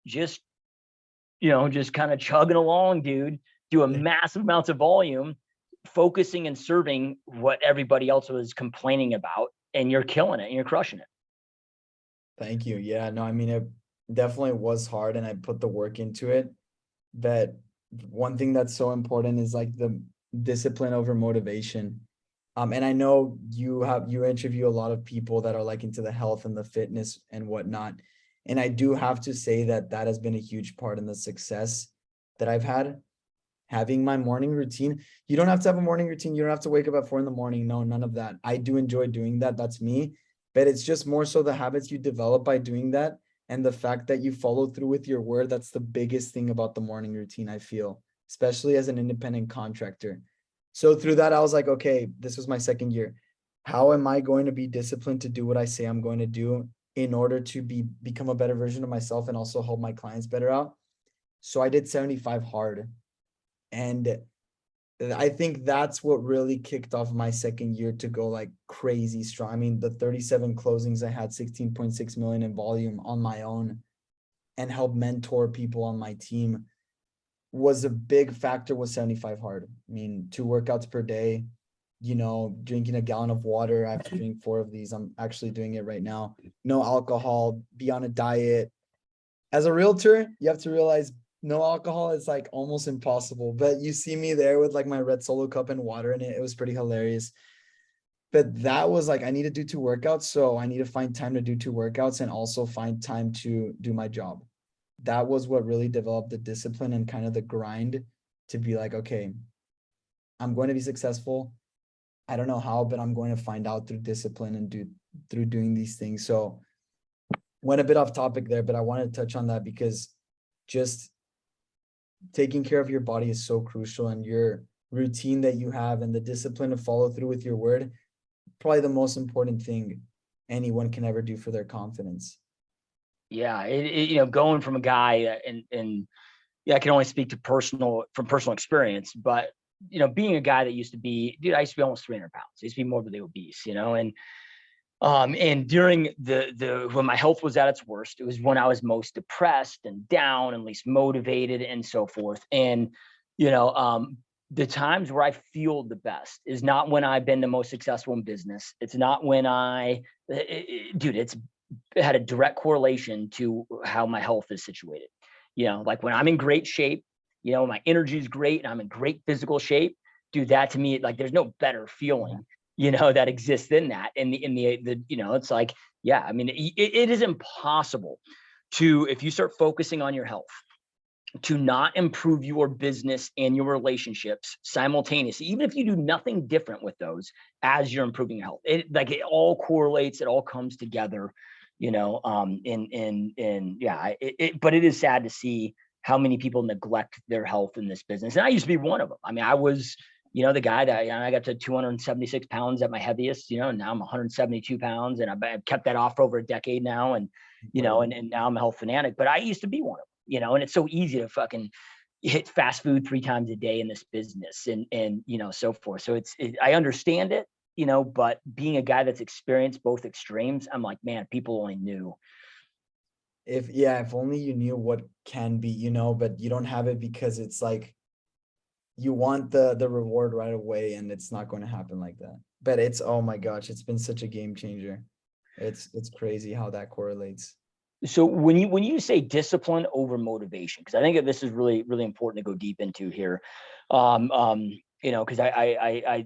just kind of chugging along, dude, doing massive amounts of volume, focusing and serving what everybody else was complaining about, and you're killing it and you're crushing it. Thank you. Yeah, no, I mean, it definitely was hard and I put the work into it. But one thing that's so important is like the discipline over motivation. And I know you interview a lot of people that are like into the health and the fitness and whatnot. And I do have to say that has been a huge part in the success that I've had. Having my morning routine. You don't have to have a morning routine. You don't have to wake up at 4 a.m. No, none of that. I do enjoy doing that. That's me. But it's just more so the habits you develop by doing that, and the fact that you follow through with your word. That's the biggest thing about the morning routine, I feel, especially as an independent contractor. So through that, I was like, okay, this was my second year. How am I going to be disciplined to do what I say I'm going to do in order to become a better version of myself and also help my clients better out? So I did 75 hard. And I think that's what really kicked off my second year to go like crazy strong. I mean, the 37 closings, I had 16.6 million in volume on my own, and help mentor people on my team was a big factor. Was 75 hard. I mean, 2 workouts per day, drinking a gallon of water. I have to drink 4 of these. I'm actually doing it right now. No alcohol, be on a diet. As a realtor, you have to realize no alcohol is like almost impossible, but you see me there with like my red Solo cup and water in it. It was pretty hilarious. But that was like, I need to do 2 workouts. So I need to find time to do 2 workouts and also find time to do my job. That was what really developed the discipline and kind of the grind to be like, okay, I'm going to be successful. I don't know how, but I'm going to find out through discipline and through doing these things. So went a bit off topic there, but I wanted to touch on that because just taking care of your body is so crucial, and your routine that you have and the discipline to follow through with your word, probably the most important thing anyone can ever do for their confidence. Yeah, going from a guy, and yeah, I can only speak to personal experience, but being a guy that used to be, dude, I used to be almost 300 pounds. I used to be morbidly obese, and during the when my health was at its worst, it was when I was most depressed and down and least motivated and so forth. And the times where I feel the best is not when I've been the most successful in business. It's not when it's had a direct correlation to how my health is situated. Like when I'm in great shape, my energy is great and I'm in great physical shape, dude, that to me, like, there's no better feeling, that exists in that. And the it's like, yeah, I mean, it is impossible to, if you start focusing on your health, to not improve your business and your relationships simultaneously, even if you do nothing different with those as you're improving your health. It all correlates, it all comes together, and yeah, but it is sad to see how many people neglect their health in this business. And I used to be one of them. I mean, I was, the guy that, I got to 276 pounds at my heaviest, and now I'm 172 pounds, and I've kept that off for over a decade now. And, and now I'm a health fanatic, but I used to be one of them. And it's so easy to fucking hit fast food 3 times a day in this business and so forth. So I understand it, but being a guy that's experienced both extremes, I'm like, man, people only knew. If only you knew what can be, but you don't have it because it's like, you want the reward right away, and it's not going to happen like that. But oh my gosh, it's been such a game changer. It's crazy how that correlates. So when you say discipline over motivation, because I think that this is really, really important to go deep into here, because I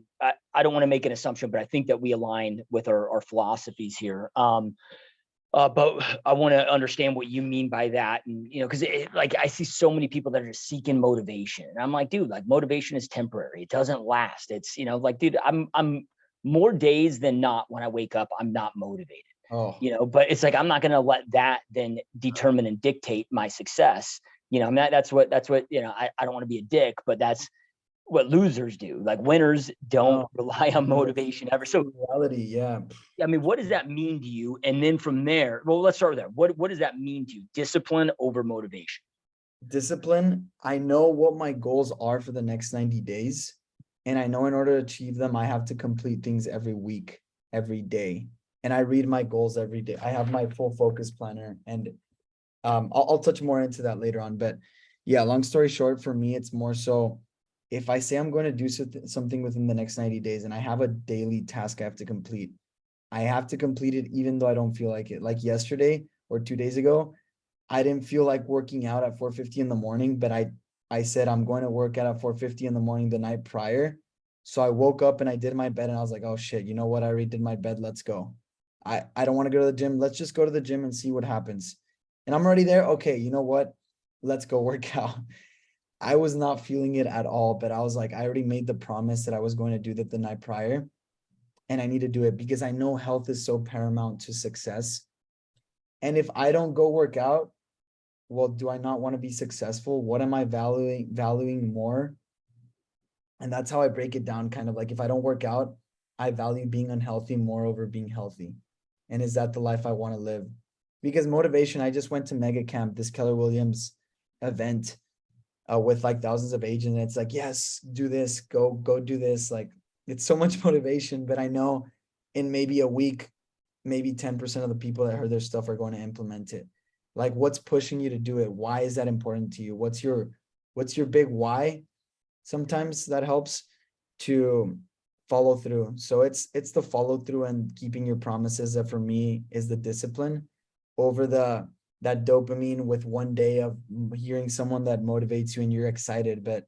don't want to make an assumption, but I think that we align with our philosophies here. But I want to understand what you mean by that. And, because like, I see so many people that are just seeking motivation. And I'm like, dude, like, motivation is temporary. It doesn't last. It's, like, dude, I'm more days than not when I wake up, I'm not motivated. Oh, But it's like, I'm not going to let that then determine and dictate my success. I mean, that's what, I don't want to be a dick, but that's what losers do. Like, winners don't rely on motivation ever. So reality, yeah. I mean, what does that mean to you? And then from there, well, let's start with that. What does that mean to you? Discipline over motivation. Discipline, I know what my goals are for the next 90 days. And I know in order to achieve them, I have to complete things every week, every day. And I read my goals every day. I have my full focus planner, and I'll touch more into that later on. But yeah, long story short, for me, it's more so, if I say I'm going to do something within the next 90 days and I have a daily task I have to complete, I have to complete it even though I don't feel like it. Like yesterday or 2 days ago, I didn't feel like working out at 4:50 in the morning, but I said I'm going to work out at 4:50 in the morning the night prior. So I woke up and I did my bed, and I was like, oh shit, you know what? I already did my bed. Let's go. I don't want to go to the gym. Let's just go to the gym and see what happens. And I'm already there. Okay, you know what? Let's go work out. I was not feeling it at all, but I was like, I already made the promise that I was going to do that the night prior, and I need to do it because I know health is so paramount to success. And if I don't go work out, well, do I not want to be successful? What am I valuing more? And that's how I break it down, kind of like, if I don't work out, I value being unhealthy more over being healthy. And is that the life I want to live? Because motivation, I just went to Mega Camp, this Keller Williams event, with like thousands of agents. And it's like, yes, do this, go do this. Like, it's so much motivation, but I know in maybe a week, maybe 10% of the people that heard their stuff are going to implement it. Like, what's pushing you to do it? Why is that important to you? What's your big why? Sometimes that helps to follow through. So it's the follow through and keeping your promises that for me is the discipline over that dopamine with one day of hearing someone that motivates you and you're excited, but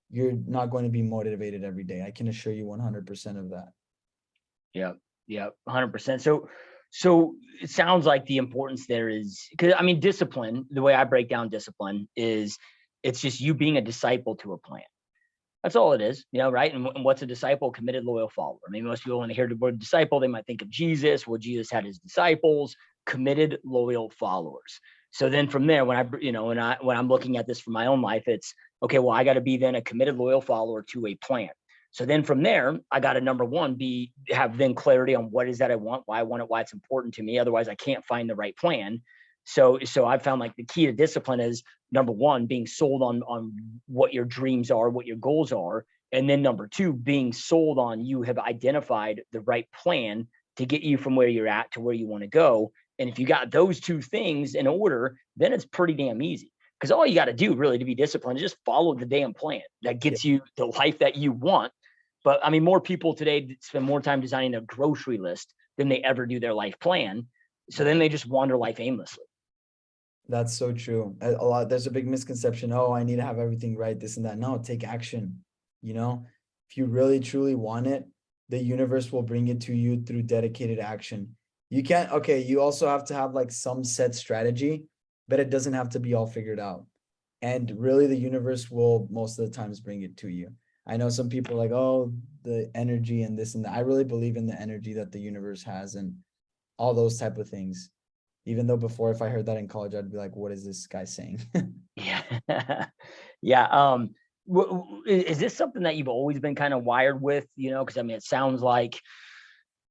you're not going to be motivated every day. I can assure you 100% of that. Yeah, 100%. So it sounds like the importance there is, because I mean, discipline, the way I break down discipline is, it's just you being a disciple to a plan. That's all it is, right? And what's a disciple? Committed, loyal follower. I mean, most people, when they hear the word disciple, they might think of Jesus. Well, Jesus had his disciples, committed, loyal followers. So then from there, when I'm looking at this for my own life, it's okay, well, I got to be then a committed, loyal follower to a plan. So then from there, I got to, number one, have then clarity on what is that I want, why I want it, why it's important to me. Otherwise, I can't find the right plan. So I've found like the key to discipline is, number one, being sold on what your dreams are, what your goals are. And then number two, being sold on, you have identified the right plan to get you from where you're at to where you want to go. And if you got those two things in order, then it's pretty damn easy. Because all you got to do really to be disciplined is just follow the damn plan that gets you the life that you want. But I mean, more people today spend more time designing a grocery list than they ever do their life plan. So then they just wander life aimlessly. That's so true. There's a big misconception. Oh, I need to have everything right, this and that. No, take action. if you really truly want it, the universe will bring it to you through dedicated action. You can't, okay, you also have to have like some set strategy, but it doesn't have to be all figured out. And really the universe will most of the times bring it to you. I know some people are like, oh, the energy and this and that. I really believe in the energy that the universe has and all those type of things. Even though before, if I heard that in college, I'd be like, what is this guy saying? Yeah. Yeah. Is this something that you've always been kind of wired with, because I mean, it sounds like,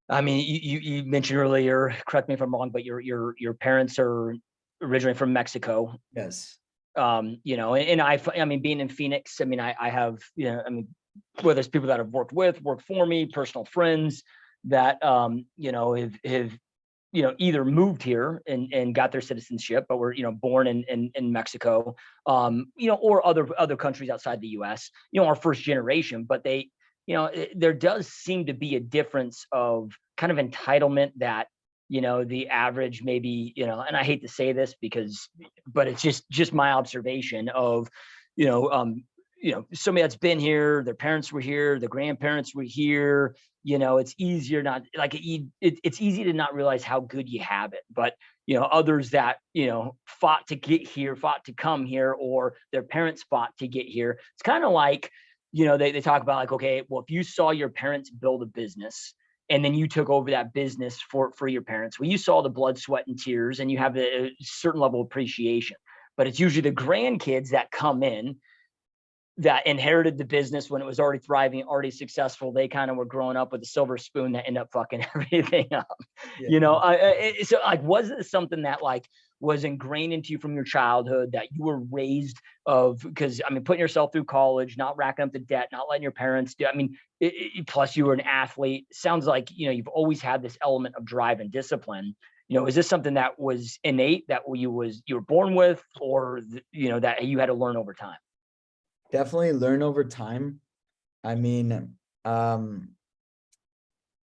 I mean, you mentioned earlier, correct me if I'm wrong, but your parents are originally from Mexico. Yes. And I mean, being in Phoenix, I mean, I have, I mean, whether it's people that I've worked for me, personal friends that, have either moved here and got their citizenship, but were, born in Mexico, or other countries outside the US, our first generation, but they, there does seem to be a difference of kind of entitlement that, the average maybe, and I hate to say this but it's just my observation of, you know, um, somebody that's been here, their parents were here, the grandparents were here, it's easier not like it's easy to not realize how good you have it. But, others that, fought to get here, fought to come here, or their parents fought to get here. It's kind of like, they talk about like, okay, well, if you saw your parents build a business and then you took over that business for your parents, well, you saw the blood, sweat, and tears, and you have a certain level of appreciation. But it's usually the grandkids that come in that inherited the business when it was already thriving, already successful. They kind of were growing up with a silver spoon that ended up fucking everything up. Yeah. So like, was it something that like was ingrained into you from your childhood that you were raised of? Because I mean, putting yourself through college, not racking up the debt, not letting your parents do. I mean, plus you were an athlete. Sounds like you've always had this element of drive and discipline. Is this something that was innate that you were born with, or that you had to learn over time? Definitely learn over time. I mean,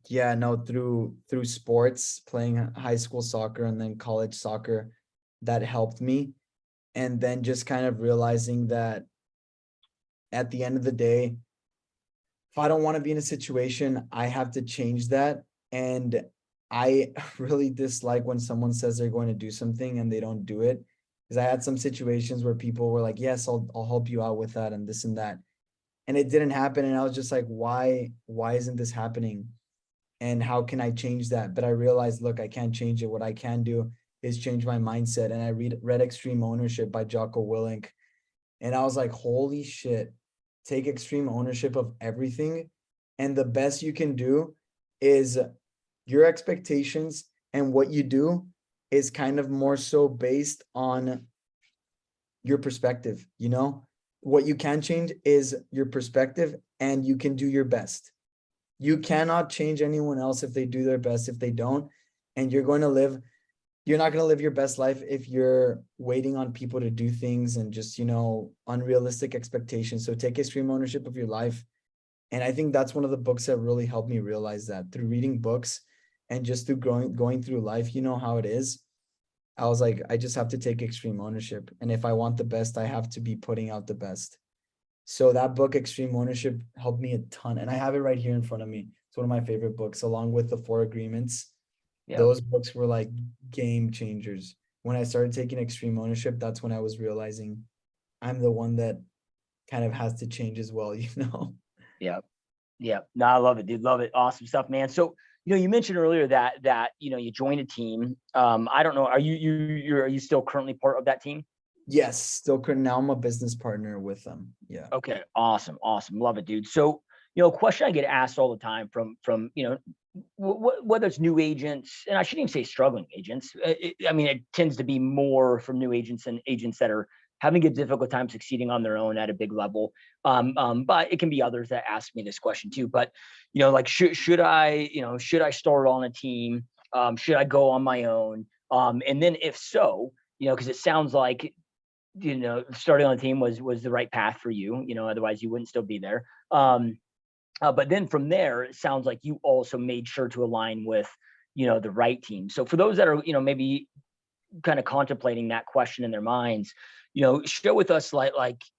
yeah, no, through sports, playing high school soccer and then college soccer, that helped me. And then just kind of realizing that at the end of the day, if I don't want to be in a situation, I have to change that. And I really dislike when someone says they're going to do something and they don't do it. Because I had some situations where people were like, yes, I'll help you out with that and this and that. And it didn't happen. And I was just like, why isn't this happening? And how can I change that? But I realized, look, I can't change it. What I can do is change my mindset. And I read Extreme Ownership by Jocko Willink. And I was like, holy shit, take extreme ownership of everything. And the best you can do is your expectations, and what you do is kind of more so based on your perspective. What you can change is your perspective, and you can do your best. You cannot change anyone else if they do their best. If they don't, and you're not going to live your best life if you're waiting on people to do things and just, unrealistic expectations. So take extreme ownership of your life. And I think that's one of the books that really helped me realize that, through reading books and just through going through life. You know how it is. I was like, I just have to take extreme ownership. And if I want the best, I have to be putting out the best. So that book, Extreme Ownership, helped me a ton. And I have it right here in front of me. It's one of my favorite books, along with the Four Agreements. Yeah. Those books were like game changers. When I started taking extreme ownership, that's when I was realizing I'm the one that kind of has to change as well, Yeah. Yeah. No, I love it, dude. Love it. Awesome stuff, man. So, you mentioned earlier that you joined a team. I don't know. Are you still currently part of that team? Yes, still couldn't. Now I'm a business partner with them. Yeah. Okay. Awesome. Awesome. Love it, dude. So, a question I get asked all the time from whether it's new agents, and I shouldn't even say struggling agents. I mean, it tends to be more from new agents and agents that are having a difficult time succeeding on their own at a big level. But it can be others that ask me this question too. But like should I start on a team? Should I go on my own? And then if so, because it sounds like starting on a team was the right path for you. Otherwise you wouldn't still be there. But then from there, it sounds like you also made sure to align with, the right team. So for those that are, maybe kind of contemplating that question in their minds, share with us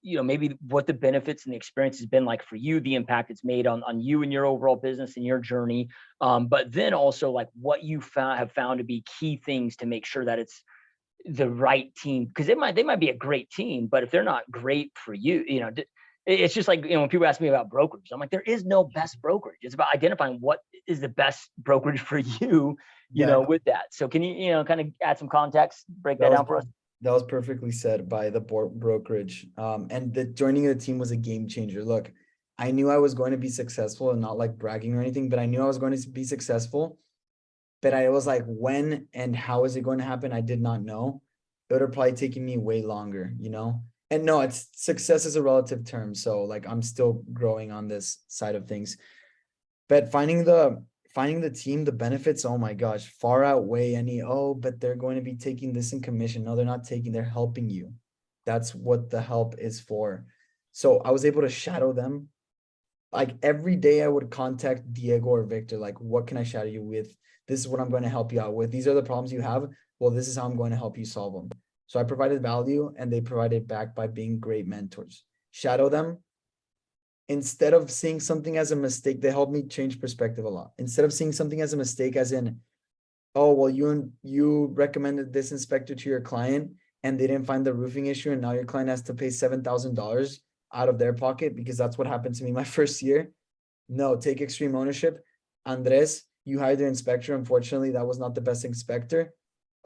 maybe what the benefits and the experience has been like for you, the impact it's made on you and your overall business and your journey. But then also like what you have found to be key things to make sure that it's the right team, because they might be a great team, but if they're not great for you, it's just like, when people ask me about brokerage, I'm like, there is no best brokerage. It's about identifying what is the best brokerage for you, with that. So can you, kind of add some context, break that down for us? That was perfectly said by the brokerage. And the joining the team was a game changer. Look, I knew I was going to be successful, and not like bragging or anything, but I knew I was going to be successful. But I was like, when and how is it going to happen? I did not know. It would have probably taken me way longer, And no, it's success is a relative term. So like I'm still growing on this side of things. But finding the team, the benefits, oh my gosh, far outweigh any, but they're going to be taking this in commission. No, they're not taking, they're helping you. That's what the help is for. So I was able to shadow them. Like every day I would contact Diego or Victor, like, what can I shadow you with? This is what I'm going to help you out with. These are the problems you have. Well, this is how I'm going to help you solve them. So I provided value, and they provided back by being great mentors. Shadow them. Instead of seeing something as a mistake, they helped me change perspective a lot. Instead of seeing something as a mistake, as in, oh, well, you recommended this inspector to your client and they didn't find the roofing issue, and now your client has to pay $7,000 out of their pocket because that's what happened to me my first year. No, take extreme ownership. Andres, you hired the inspector. Unfortunately, that was not the best inspector.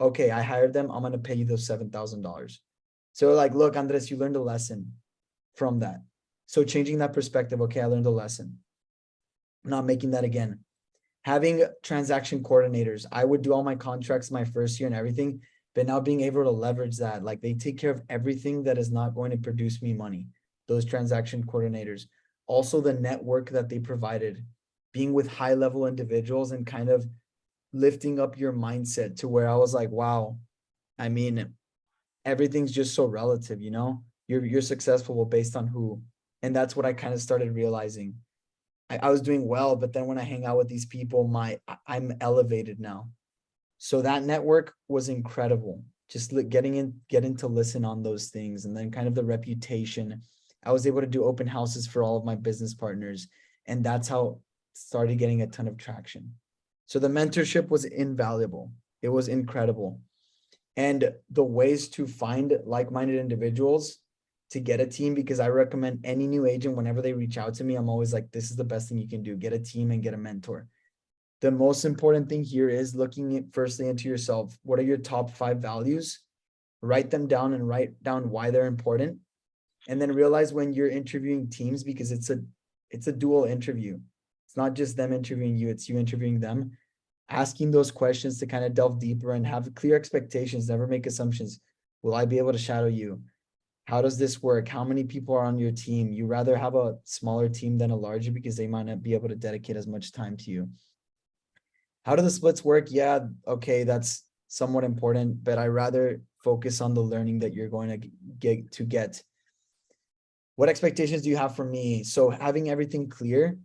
Okay, I hired them. I'm going to pay you those $7,000. So like, look, Andres, you learned a lesson from that. So changing that perspective. Okay, I learned a lesson. Not making that again. Having transaction coordinators. I would do all my contracts my first year and everything, but now being able to leverage that, like they take care of everything that is not going to produce me money. Those transaction coordinators. Also the network that they provided, being with high level individuals and kind of lifting up your mindset to where I was like, wow, I mean, everything's just so relative, you're successful based on who. And that's what I kind of started realizing. I was doing well, but then when I hang out with these people, I'm elevated now. So that network was incredible. Just getting to listen on those things, and then kind of the reputation. I was able to do open houses for all of my business partners, and that's how started getting a ton of traction. So the mentorship was invaluable. It was incredible. And the ways to find like-minded individuals to get a team, because I recommend any new agent, whenever they reach out to me, I'm always like, this is the best thing you can do. Get a team and get a mentor. The most important thing here is looking firstly into yourself. What are your top 5 values? Write them down and write down why they're important. And then realize when you're interviewing teams, because it's a dual interview. It's not just them interviewing you, it's you interviewing them. Asking those questions to kind of delve deeper and have clear expectations, never make assumptions. Will I be able to shadow you? How does this work? How many people are on your team? You rather have a smaller team than a larger because they might not be able to dedicate as much time to you. How do the splits work? Yeah, okay, that's somewhat important, but I rather focus on the learning that you're going to get. What expectations do you have from me? So having everything clear,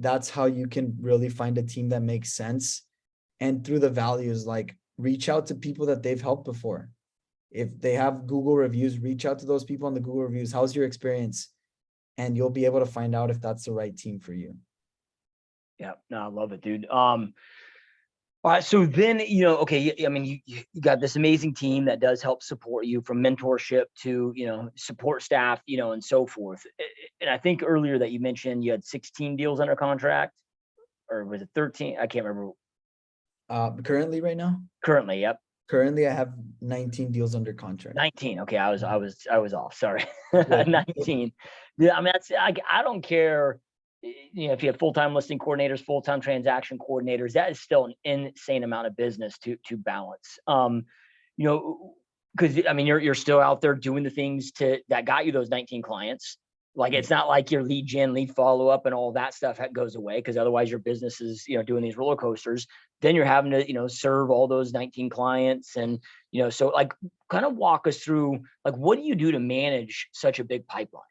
that's how you can really find a team that makes sense. And through the values, like reach out to people that they've helped before. If they have Google reviews, reach out to those people on the Google reviews. How's your experience? And you'll be able to find out if that's the right team for you. Yeah, no, I love it, dude. All right, so then, okay, I mean, you got this amazing team that does help support you, from mentorship to, support staff, and so forth. And I think earlier that you mentioned you had 16 deals under contract, or was it 13? I can't remember. Currently right now? Currently, yep. Currently, I have 19 deals under contract. 19. Okay, I was off. Sorry. 19. Yeah, I mean, that's I don't care. If you have full-time listing coordinators, full-time transaction coordinators, that is still an insane amount of business to balance. Because I mean, you're still out there doing the things that got you those 19 clients. Like, it's not like your lead gen, lead follow-up, and all that stuff goes away, because otherwise your business is, doing these roller coasters. Then you're having to, serve all those 19 clients. And, so like, kind of walk us through, like, what do you do to manage such a big pipeline?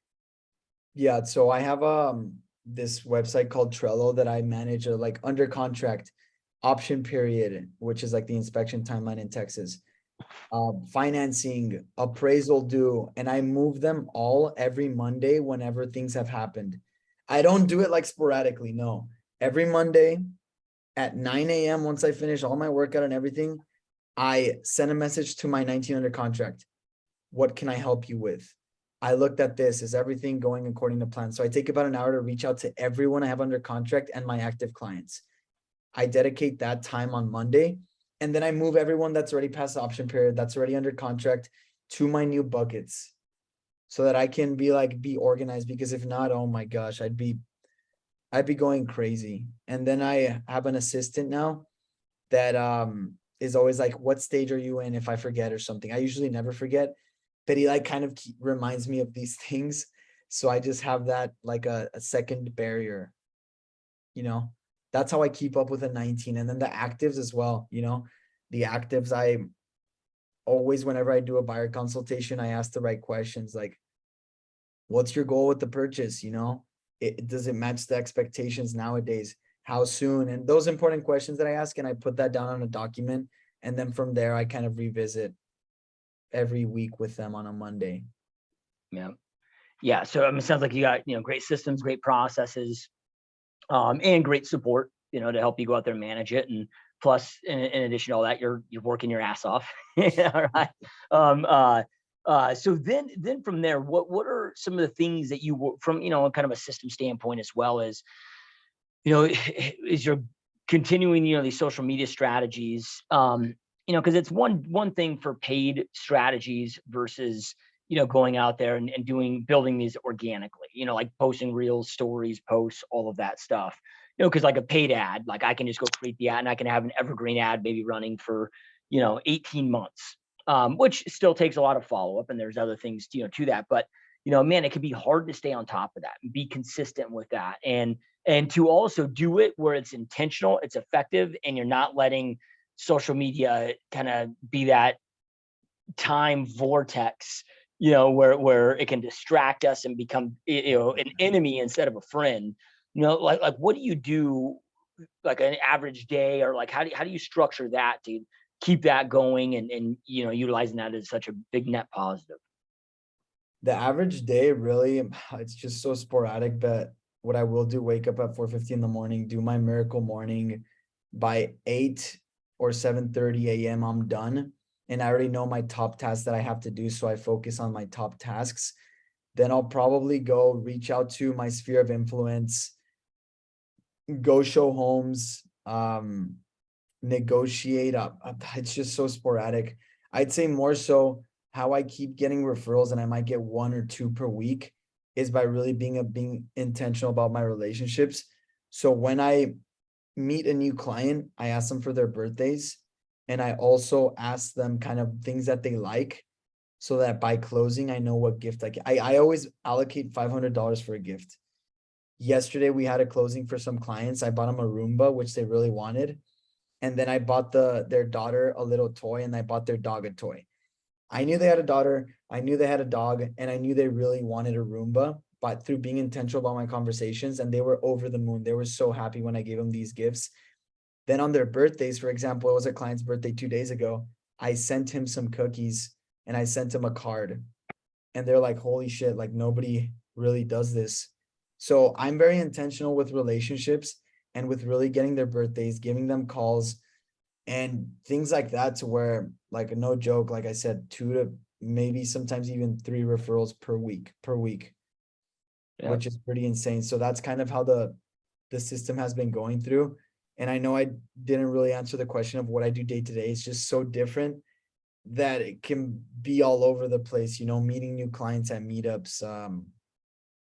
Yeah. So I have this website called Trello that I manage, like under contract option period, which is like the inspection timeline in Texas. financing, appraisal due, and I move them all every Monday whenever things have happened. I don't do it like sporadically. No, every Monday at 9 a.m. once I finish all my workout and everything, I send a message to my 1900 contract. What can I help you with? I looked at this. Is everything going according to plan? So I take about an hour to reach out to everyone I have under contract and my active clients. I dedicate that time on Monday, and then I move everyone that's already past the option period, that's already under contract, to my new buckets so that I can be organized, because if not, oh my gosh, I'd be going crazy. And then I have an assistant now that is always like, what stage are you in if I forget or something? I usually never forget, but he like kind of reminds me of these things. So I just have that like a second barrier, you know. That's how I keep up with a 19. And then the actives as well, you know. The actives, I always, whenever I do a buyer consultation, I ask the right questions, like, what's your goal with the purchase? You know, does it match the expectations nowadays? How soon? And those important questions that I ask, and I put that down on a document. And then from there, I kind of revisit every week with them on a Monday. Yeah. Yeah. So I mean, it sounds like you got, great systems, great processes, and great support, to help you go out there and manage it. And plus, in addition to all that, you're working your ass off. All right. So then from there, what are some of the things that you from, kind of a system standpoint, as well as, is you're continuing, these social media strategies, because it's one thing for paid strategies versus, going out there and building these organically, like posting reels, stories, posts, all of that stuff, because like a paid ad, like I can just go create the ad and I can have an evergreen ad maybe running for, 18 months, which still takes a lot of follow up. And there's other things, to that, but, man, it can be hard to stay on top of that and be consistent with that. And to also do it where it's intentional, it's effective, and you're not letting social media kind of be that time vortex, where it can distract us and become, an enemy instead of a friend. Like what do you do, like an average day, or like how do you structure that to keep that going and utilizing that as such a big net positive? The average day, really, it's just so sporadic, but what I will do, wake up at 4:50 in the morning, do my miracle morning. By 8 or 7:30 a.m., I'm done. And I already know my top tasks that I have to do, so I focus on my top tasks. Then I'll probably go reach out to my sphere of influence, go show homes, negotiate up. It's just so sporadic. I'd say more so how I keep getting referrals, and I might get one or two per week, is by really being intentional about my relationships. So when I meet a new client, I ask them for their birthdays, and I also ask them kind of things that they like, so that by closing, I know what gift I always allocate $500 for a gift. Yesterday, we had a closing for some clients. I bought them a Roomba, which they really wanted. And then I bought their daughter a little toy, and I bought their dog a toy. I knew they had a daughter, I knew they had a dog, and I knew they really wanted a Roomba. But through being intentional about my conversations, and they were over the moon. They were so happy when I gave them these gifts. Then on their birthdays, for example, it was a client's birthday 2 days ago. I sent him some cookies and I sent him a card. And they're like, holy shit, like nobody really does this. So I'm very intentional with relationships and with really getting their birthdays, giving them calls and things like that, to where, like, no joke, like I said, 2 to maybe sometimes even 3 referrals per week, Yeah. which is pretty insane. So that's kind of how the system has been going through. And I know I didn't really answer the question of what I do day to day. It's just so different that it can be all over the place, meeting new clients at meetups.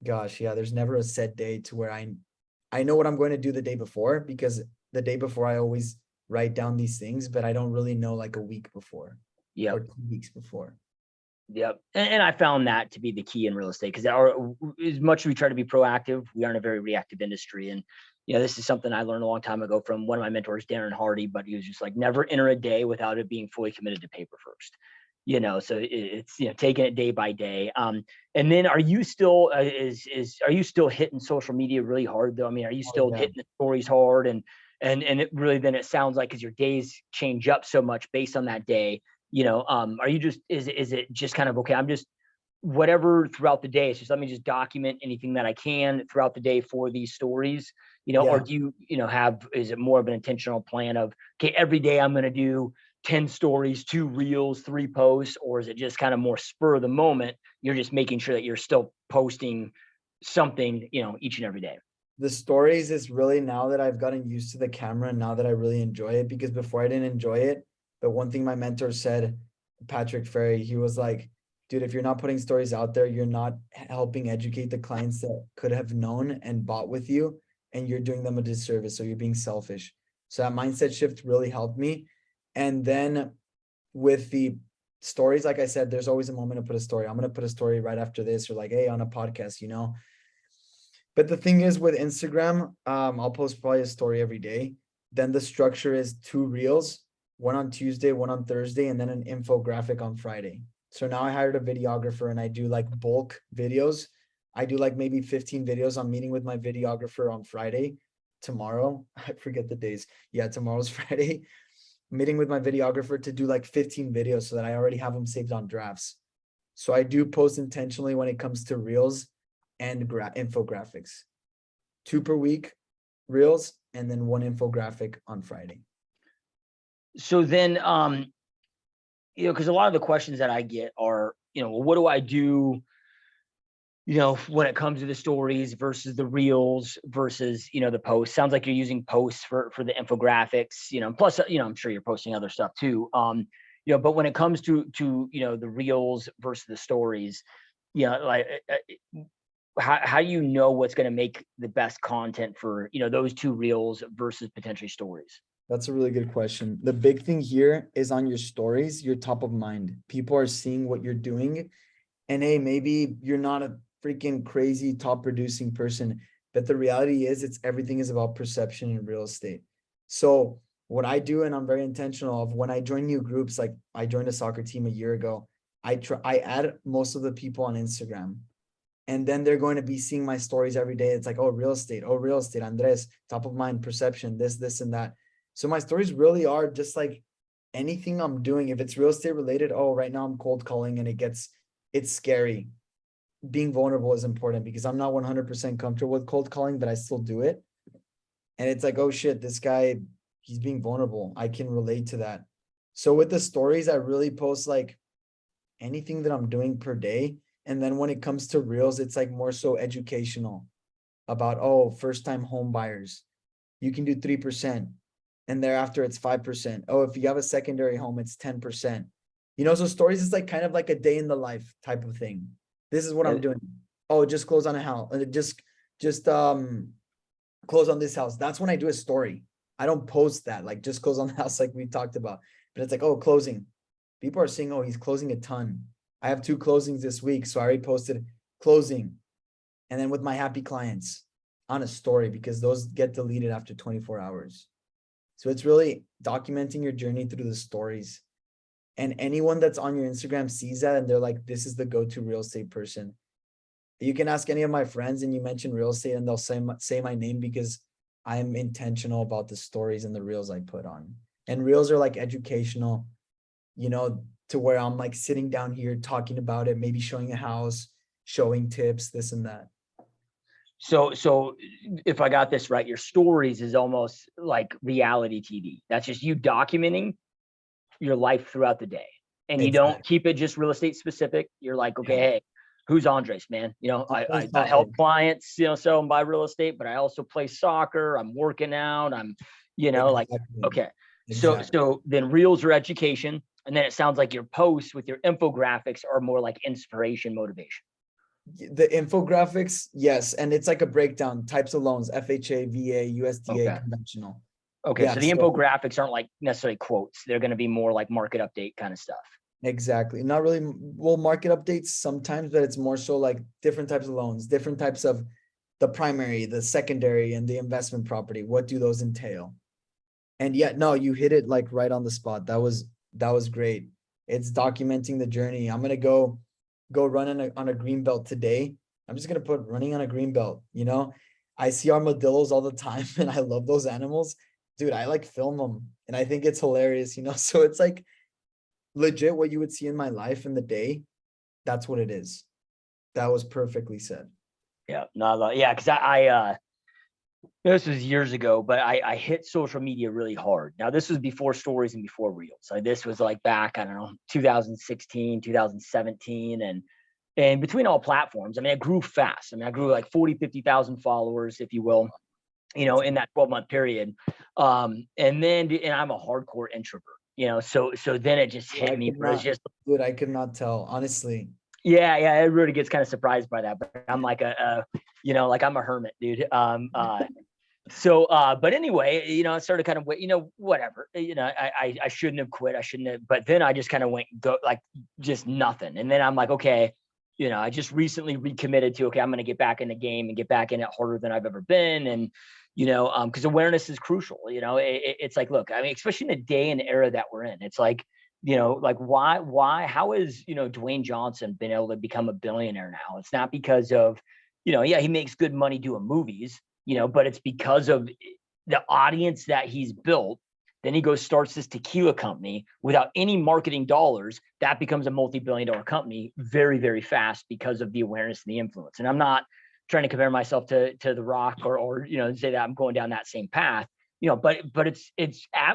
Gosh, yeah, there's never a set day to where I know what I'm going to do the day before, because the day before I always write down these things, but I don't really know like a week before Yep. or 2 weeks before. Yep. And I found that to be the key in real estate, because as much as we try to be proactive, we are in a very reactive industry. And, this is something I learned a long time ago from one of my mentors, Darren Hardy, but he was just like, never enter a day without it being fully committed to paper first. So it's, taking it day by day. And then are you still, are you still hitting social media really hard though? I mean, are you Oh still yeah. hitting the stories hard? And it really, then it sounds like, as your days change up so much based on that day, Are you just, is it just kind of, okay, I'm just whatever throughout the day, it's just, let me just document anything that I can throughout the day for these stories, or Yeah. do you, is it more of an intentional plan of, okay, every day I'm going to do 10 stories, 2 reels, 3 posts, or is it just kind of more spur of the moment? You're just making sure that you're still posting something, each and every day. The stories is really, now that I've gotten used to the camera, now that I really enjoy it, because before I didn't enjoy it. But one thing my mentor said, Patrick Ferry, he was like, dude, if you're not putting stories out there, you're not helping educate the clients that could have known and bought with you, and you're doing them a disservice. So you're being selfish. So that mindset shift really helped me. And then with the stories, like I said, there's always a moment to put a story. I'm going to put a story right after this, or like, hey, on a podcast. But the thing is with Instagram, I'll post probably a story every day. Then the structure is 2 reels, one on Tuesday, one on Thursday, and then an infographic on Friday. So now I hired a videographer and I do like bulk videos. I do like maybe 15 videos. I'm meeting with my videographer on Friday. Tomorrow, I forget the days. Yeah, tomorrow's Friday. Meeting with my videographer to do like 15 videos so that I already have them saved on drafts. So I do post intentionally when it comes to reels and infographics. 2 per week reels, and then 1 infographic on Friday. So then, because a lot of the questions that I get are, well, what do I do, when it comes to the stories versus the reels versus, the posts? Sounds like you're using posts for the infographics, plus, I'm sure you're posting other stuff too. But when it comes to, the reels versus the stories, like, how do you know what's going to make the best content for, those 2 reels versus potentially stories? That's a really good question. The big thing here is on your stories, you're top of mind. People are seeing what you're doing. And hey, maybe you're not a freaking crazy top producing person, but the reality is everything is about perception in real estate. So what I do, and I'm very intentional of, when I join new groups, like I joined a soccer team a year ago, I add most of the people on Instagram. And then they're going to be seeing my stories every day. It's like, oh, real estate, Andres, top of mind, perception, this, and that. So my stories really are just like anything I'm doing. If it's real estate related, oh, right now I'm cold calling and it's scary. Being vulnerable is important because I'm not 100% comfortable with cold calling, but I still do it. And it's like, oh shit, this guy, he's being vulnerable. I can relate to that. So with the stories, I really post like anything that I'm doing per day. And then when it comes to reels, it's like more so educational about, oh, first time home buyers, you can do 3%. And thereafter it's 5%. Oh, if you have a secondary home, it's 10%. So stories is like kind of like a day in the life type of thing. This is what I'm doing. Oh, just close on a house. Just close on this house. That's when I do a story. I don't post that, like just close on the house like we talked about. But it's like, oh, closing. People are saying, oh, he's closing a ton. I have 2 closings this week. So I already posted closing. And then with my happy clients on a story, because those get deleted after 24 hours. So it's really documenting your journey through the stories. And anyone that's on your Instagram sees that and they're like, this is the go-to real estate person. You can ask any of my friends and you mention real estate and they'll say my name because I'm intentional about the stories and the reels I put on. And reels are like educational, to where I'm like sitting down here talking about it, maybe showing a house, showing tips, this and that. So if I got this right, your stories is almost like reality TV. That's just you documenting your life throughout the day. And you Exactly. don't keep it just real estate specific. You're like, okay, Yeah. hey, who's Andres, man? I help clients, sell and buy real estate, but I also play soccer. I'm working out. I'm, like, Exactly. okay. Exactly. So then reels are education. And then it sounds like your posts with your infographics are more like inspiration, motivation. The infographics, yes. And it's like a breakdown, types of loans, FHA, VA, USDA, Okay. conventional. Okay. Yeah, So the so infographics aren't like necessarily quotes. They're going to be more like market update kind of stuff. exactly. Not really, well, market updates sometimes, but it's more so like different types of loans, different types of the primary, the secondary, and the investment property. What do those entail? And yet, no, you hit it like right on the spot. That was great. It's documenting the journey. I'm gonna go run on a green belt today. I'm just gonna put running on a green belt. I see armadillos all the time, and I love those animals, dude. I like film them, and I think it's hilarious. So it's like legit what you would see in my life in the day, that's what it is. That was perfectly said. Yeah, no, I love, yeah, because I this was years ago, but I hit social media really hard. Now, this was before stories and before reels. So this was like back, I don't know, 2016, 2017. And between all platforms, I mean, I grew fast. I mean, I grew like 40, 50,000 followers, if you will, in that 12-month period. And I'm a hardcore introvert, so then it just Dude, hit me where it's just, dude, I could not tell, honestly. yeah, everybody gets kind of surprised by that, but I'm like like I'm a hermit, dude. But anyway, I started kind of, whatever, I shouldn't have quit. I shouldn't have, but then I just kind of went go like just nothing. And then I'm like, okay, I just recently recommitted to, okay, I'm going to get back in the game and get back in it harder than I've ever been. And, because awareness is crucial, it's like, look, I mean, especially in the day and era that we're in, it's like, like how is, Dwayne Johnson been able to become a billionaire now? It's not because of, yeah, he makes good money doing movies, but it's because of the audience that he's built. Then he goes, starts this tequila company without any marketing dollars. That becomes a multi-billion-dollar company very, very fast because of the awareness and the influence. And I'm not trying to compare myself to The Rock or say that I'm going down that same path, but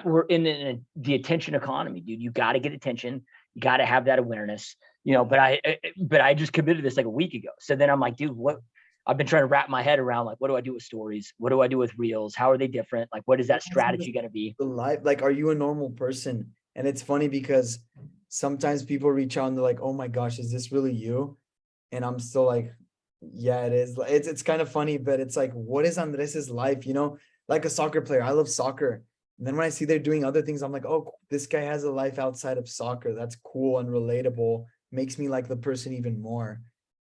we're in the attention economy, dude. You got to get attention. You got to have that awareness, but I just committed this like a week ago. So then I'm like, dude, what? I've been trying to wrap my head around, like, what do I do with stories? What do I do with reels? How are they different? Like, what is that strategy going to be? The life, like, are you a normal person? And it's funny because sometimes people reach out and they're like, oh my gosh, is this really you? And I'm still like, yeah, it is. It's kind of funny, but it's like, what is Andres's life? Like a soccer player. I love soccer. And then when I see they're doing other things, I'm like, oh, this guy has a life outside of soccer. That's cool and relatable. Makes me like the person even more.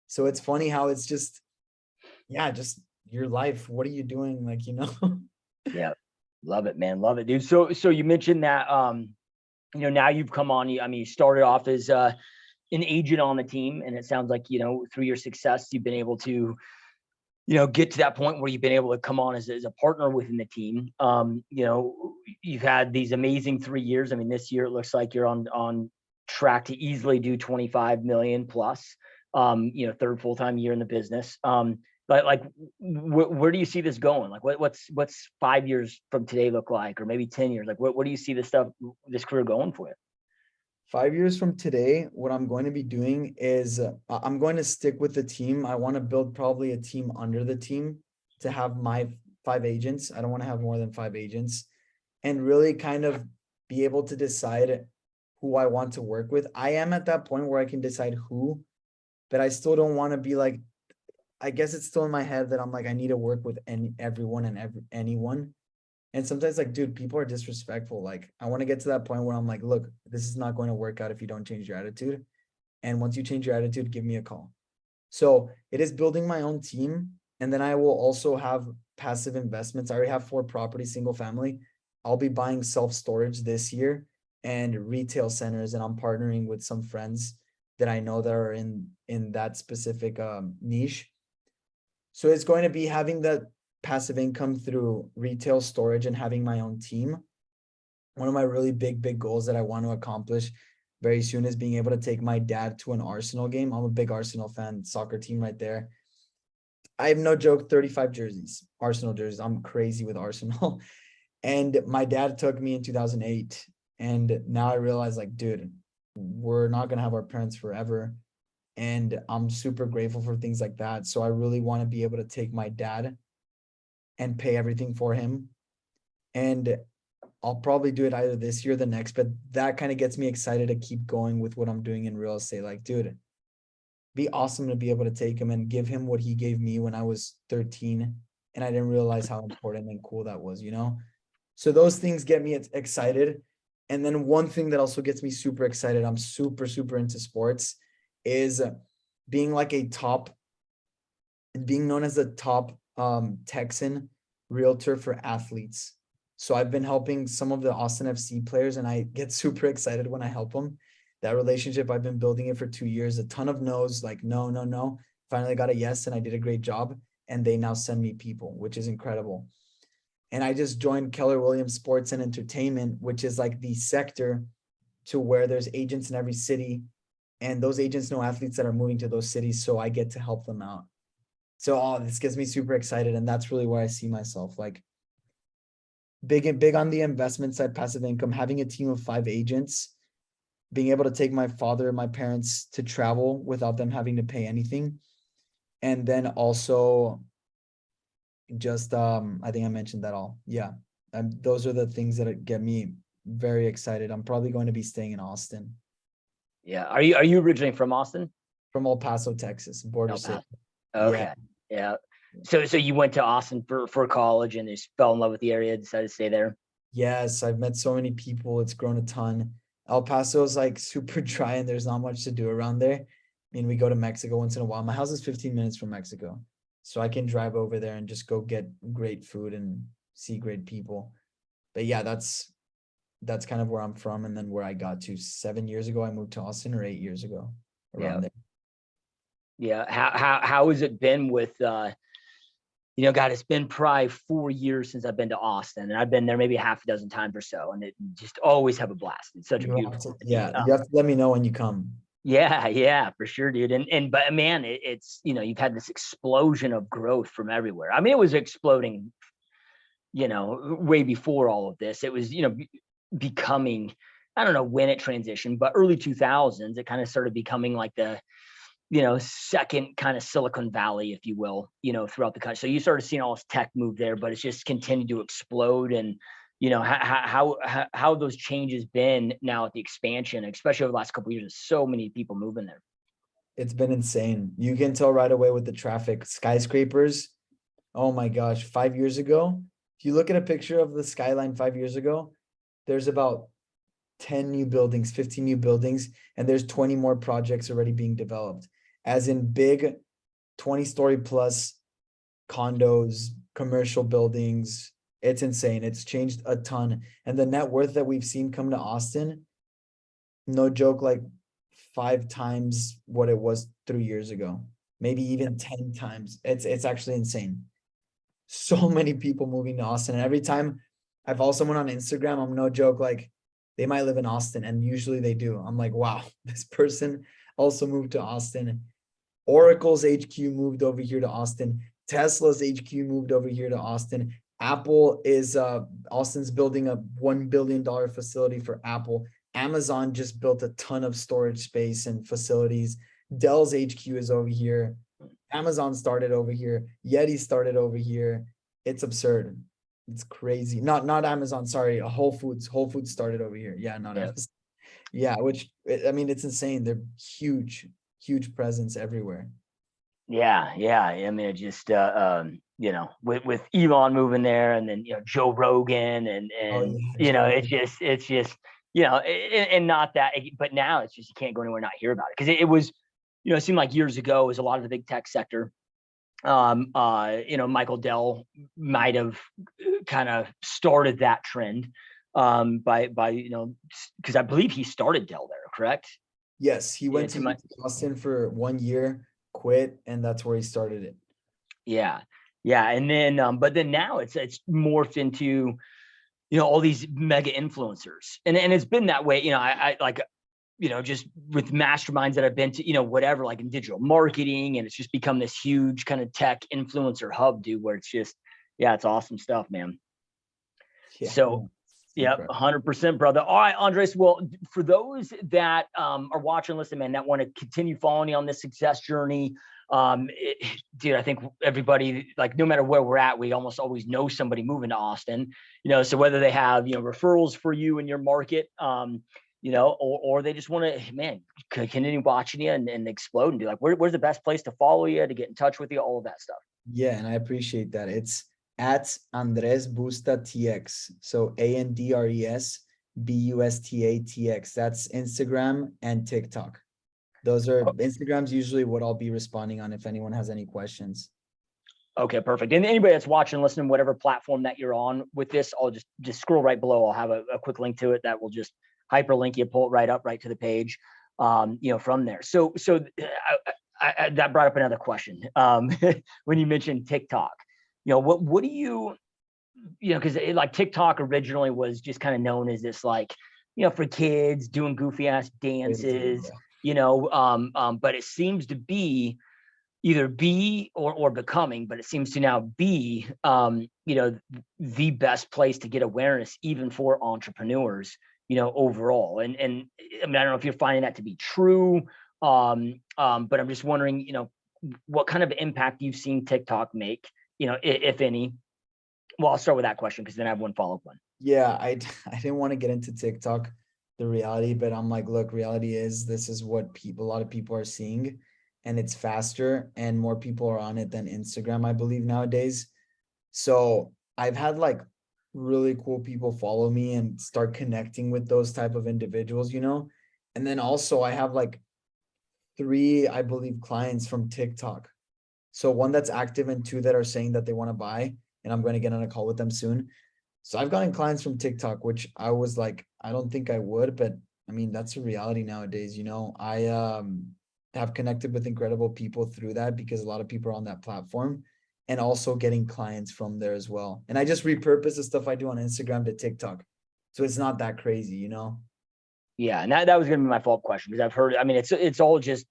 So it's funny how it's just, yeah, just your life. What are you doing? Like, Yeah. Love it, man. Love it, dude. So you mentioned that, now you've come on, you started off as, an agent on the team, and it sounds like, through your success, you've been able to, get to that point where you've been able to come on as a partner within the team. You've had these amazing 3 years. I mean, this year it looks like you're on track to easily do 25 million plus, third full-time year in the business. But like, where do you see this going? Like, what's 5 years from today look like, or maybe 10 years? Like, what do you see this career going for you? 5 years from today, what I'm going to be doing is I'm going to stick with the team. I want to build probably a team under the team to have my 5 agents. I don't want to have more than 5 agents, and really kind of be able to decide who I want to work with. I am at that point where I can decide who, but I still don't want to be like, I guess it's still in my head that I'm like, I need to work with everyone and anyone. And sometimes, like, dude, people are disrespectful. Like, I want to get to that point where I'm like, look, this is not going to work out if you don't change your attitude. And once you change your attitude, give me a call. So it is building my own team. And then I will also have passive investments. I already have 4 properties, single family. I'll be buying self-storage this year and retail centers. And I'm partnering with some friends that I know that are in that specific niche. So it's going to be having that passive income through retail storage and having my own team. One of my really big goals that I want to accomplish very soon is being able to take my dad to an Arsenal game. I'm a big Arsenal fan, soccer team right there. I have no joke, 35 jerseys, Arsenal jerseys. I'm crazy with Arsenal. And my dad took me in 2008. And now I realize, like, dude, we're not going to have our parents forever. And I'm super grateful for things like that. So I really want to be able to take my dad and pay everything for him. And I'll probably do it either this year or the next, but that kind of gets me excited to keep going with what I'm doing in real estate. Like, dude, be awesome to be able to take him and give him what he gave me when I was 13. And I didn't realize how important and cool that was, So those things get me excited. And then one thing that also gets me super excited, I'm super into sports, is being like being known as the top Texan realtor for athletes. So I've been helping some of the Austin FC players, and I get super excited when I help them. That relationship, I've been building it for 2 years, a ton of no's, like no. Finally got a yes, and I did a great job. And they now send me people, which is incredible. And I just joined Keller Williams Sports and Entertainment, which is like the sector to where there's agents in every city, and those agents know athletes that are moving to those cities, so I get to help them out. So this gets me super excited, and that's really where I see myself, like big on the investment side, passive income, having a team of 5 agents, being able to take my father and my parents to travel without them having to pay anything. And then also just I think I mentioned that all. Yeah. Those are the things that get me very excited. I'm probably going to be staying in Austin. Yeah. Are you originally from Austin? From El Paso, Texas, border El city. Paso. Okay. Yeah. So you went to Austin for college and just fell in love with the area, decided to stay there. Yes, I've met so many people. It's grown a ton. El Paso is like super dry and there's not much to do around there. I mean, we go to Mexico once in a while. My house is 15 minutes from Mexico, so I can drive over there and just go get great food and see great people. But yeah, that's kind of where I'm from, and then where I got to 7 years ago. I moved to Austin, or 8 years ago, around there. Yeah. How has it been with God, it's been probably 4 years since I've been to Austin, and I've been there maybe half a dozen times or so, and it just always have a blast. It's such a beautiful city. Yeah, you have to let me know when you come. Yeah, for sure, dude. But man, it's you've had this explosion of growth from everywhere. I mean, it was exploding, way before all of this. It was, becoming, I don't know when it transitioned, but early 2000s, it kind of started becoming like the second kind of Silicon Valley, if you will, throughout the country. So you started seeing all this tech move there, but it's just continued to explode. And, how those changes been now at the expansion, especially over the last couple of years, there's so many people moving there. It's been insane. You can tell right away with the traffic. Skyscrapers. Oh my gosh. 5 years ago, if you look at a picture of the skyline 5 years ago, there's about 10 new buildings, 15 new buildings, and there's 20 more projects already being developed, as in big 20-story plus condos, commercial buildings. It's insane. It's changed a ton. And the net worth that we've seen come to Austin, no joke, like 5 times what it was 3 years ago, maybe even 10 times. It's actually insane. So many people moving to Austin. And every time I follow someone on Instagram, I'm no joke, like they might live in Austin, and usually they do. I'm like, wow, this person also moved to Austin. Oracle's HQ moved over here to Austin. Tesla's HQ moved over here to Austin. Apple is Austin's building a $1 billion facility for Apple. Amazon just built a ton of storage space and facilities. Dell's HQ is over here. Amazon started over here. Yeti started over here. It's absurd. It's crazy. Not Amazon, sorry. Whole Foods. Whole Foods started over here. Yeah, not Amazon. Yeah, I mean, it's insane. They're huge presence everywhere. Yeah. I mean, it just with Elon moving there, and then Joe Rogan, and it's just and not that, but now it's just you can't go anywhere and not hear about it, because it was it seemed like years ago it was a lot of the big tech sector. Michael Dell might have kind of started that trend by because I believe he started Dell there, correct? Yes, he went to Austin for 1 year, quit, and that's where he started it. Yeah, and then but then now it's morphed into all these mega influencers, and it's been that way. I like just with masterminds that I've been to, whatever, like in digital marketing, and it's just become this huge kind of tech influencer hub, dude, where it's just, it's awesome stuff, man. Yeah, so, yeah, 100%, brother. All right, Andres. Well, for those that are watching, listen, man, that want to continue following you on this success journey, dude, I think everybody, like, no matter where we're at, we almost always know somebody moving to Austin, so whether they have, referrals for you in your market, or they just want to, man, continue watching you and explode and be like, where's the best place to follow you, to get in touch with you, all of that stuff. Yeah, and I appreciate that. It's at Andres Busta TX. So AndresBustatx. That's Instagram and TikTok. Those are Instagram's usually what I'll be responding on if anyone has any questions. Okay, perfect. And anybody that's watching, listening, whatever platform that you're on with this, I'll just scroll right below. I'll have a quick link to it that will just hyperlink you, pull it right up, right to the page, from there. So I that brought up another question. When you mentioned TikTok, what do you, because like TikTok originally was just kind of known as this, like, for kids doing goofy ass dances, but it seems to be either or becoming, but it seems to now be, the best place to get awareness, even for entrepreneurs, overall. And I mean, I don't know if you're finding that to be true. But I'm just wondering, what kind of impact you've seen TikTok make, if any. Well, I'll start with that question because then I have one follow-up one. Yeah, I didn't want to get into TikTok, the reality, but I'm like, look, reality is this is what a lot of people are seeing, and it's faster and more people are on it than Instagram, I believe, nowadays. So I've had like really cool people follow me and start connecting with those type of individuals, and then also I have like 3, I believe, clients from TikTok. So one that's active and 2 that are saying that they want to buy, and I'm going to get on a call with them soon. So I've gotten clients from TikTok, which I was like, I don't think I would, but I mean, that's a reality nowadays. I have connected with incredible people through that because a lot of people are on that platform, and also getting clients from there as well. And I just repurpose the stuff I do on Instagram to TikTok. So it's not that crazy. Yeah, and that was going to be my follow-up question, because I've heard, I mean, it's all just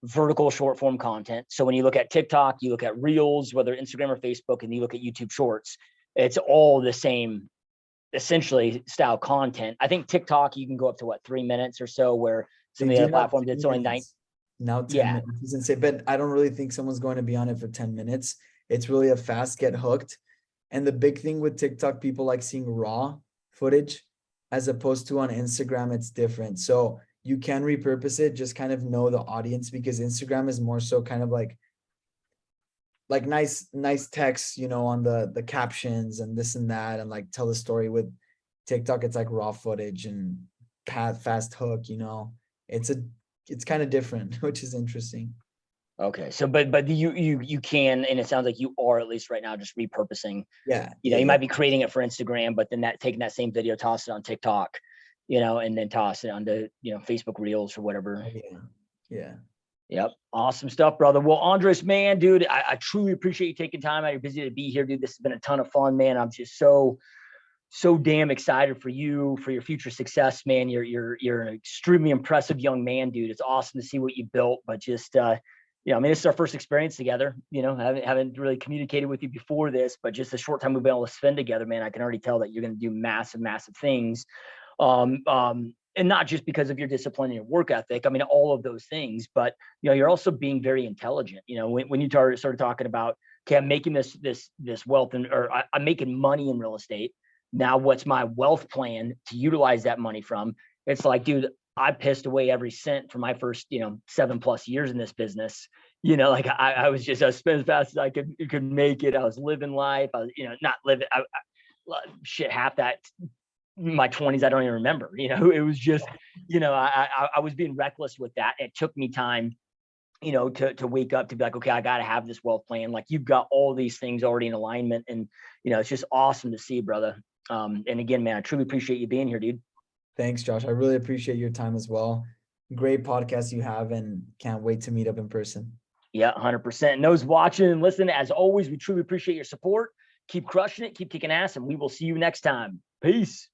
vertical short form content. So when you look at TikTok, you look at Reels, whether Instagram or Facebook, and you look at YouTube Shorts, it's all the same, essentially, style content. I think TikTok, you can go up to 3 minutes or so, where some of the other platforms, it's only 9. Now 10 Yeah. minutes is insane, but I don't really think someone's going to be on it for 10 minutes. It's really a fast get hooked. And the big thing with TikTok, people like seeing raw footage, as opposed to on Instagram, it's different. So you can repurpose it, just kind of know the audience, because Instagram is more so kind of like nice text, on the captions and this and that, and like tell the story. With TikTok, it's like raw footage and fast hook, it's kind of different, which is interesting. Okay. So, but you can, and it sounds like you are, at least right now, just repurposing. Yeah. You might be creating it for Instagram, but then taking that same video, toss it on TikTok, and then toss it onto, Facebook Reels or whatever. Yeah. Yeah. Yep. Awesome stuff, brother. Well, Andres, man, dude, I truly appreciate you taking time out. You're busy to be here, dude. This has been a ton of fun, man. I'm just so damn excited for you, for your future success, man. You're an extremely impressive young man, dude. It's awesome to see what you built, but just, I mean, this is our first experience together. I haven't really communicated with you before this, but just the short time we've been able to spend together, man, I can already tell that you're going to do massive, massive things. And not just because of your discipline and your work ethic. I mean, all of those things, but you're also being very intelligent. When you started talking about, okay, I'm making this wealth, or I'm making money in real estate. Now, what's my wealth plan to utilize that money from? It's like, dude, I pissed away every cent for my first, 7+ years in this business. Like I was spending as fast as I could make it. I was living life. I was, not living. Shit, half that, my 20s, I don't even remember. It was just, I was being reckless with that. It took me time, to wake up, to be like, okay, I got to have this wealth plan. Like, you've got all these things already in alignment, and it's just awesome to see, brother. And again, man, I truly appreciate you being here, dude. Thanks, Josh. I really appreciate your time as well. Great podcast you have, and can't wait to meet up in person. Yeah, 100%. And those watching and listening, as always, we truly appreciate your support. Keep crushing it, keep kicking ass, and we will see you next time. Peace.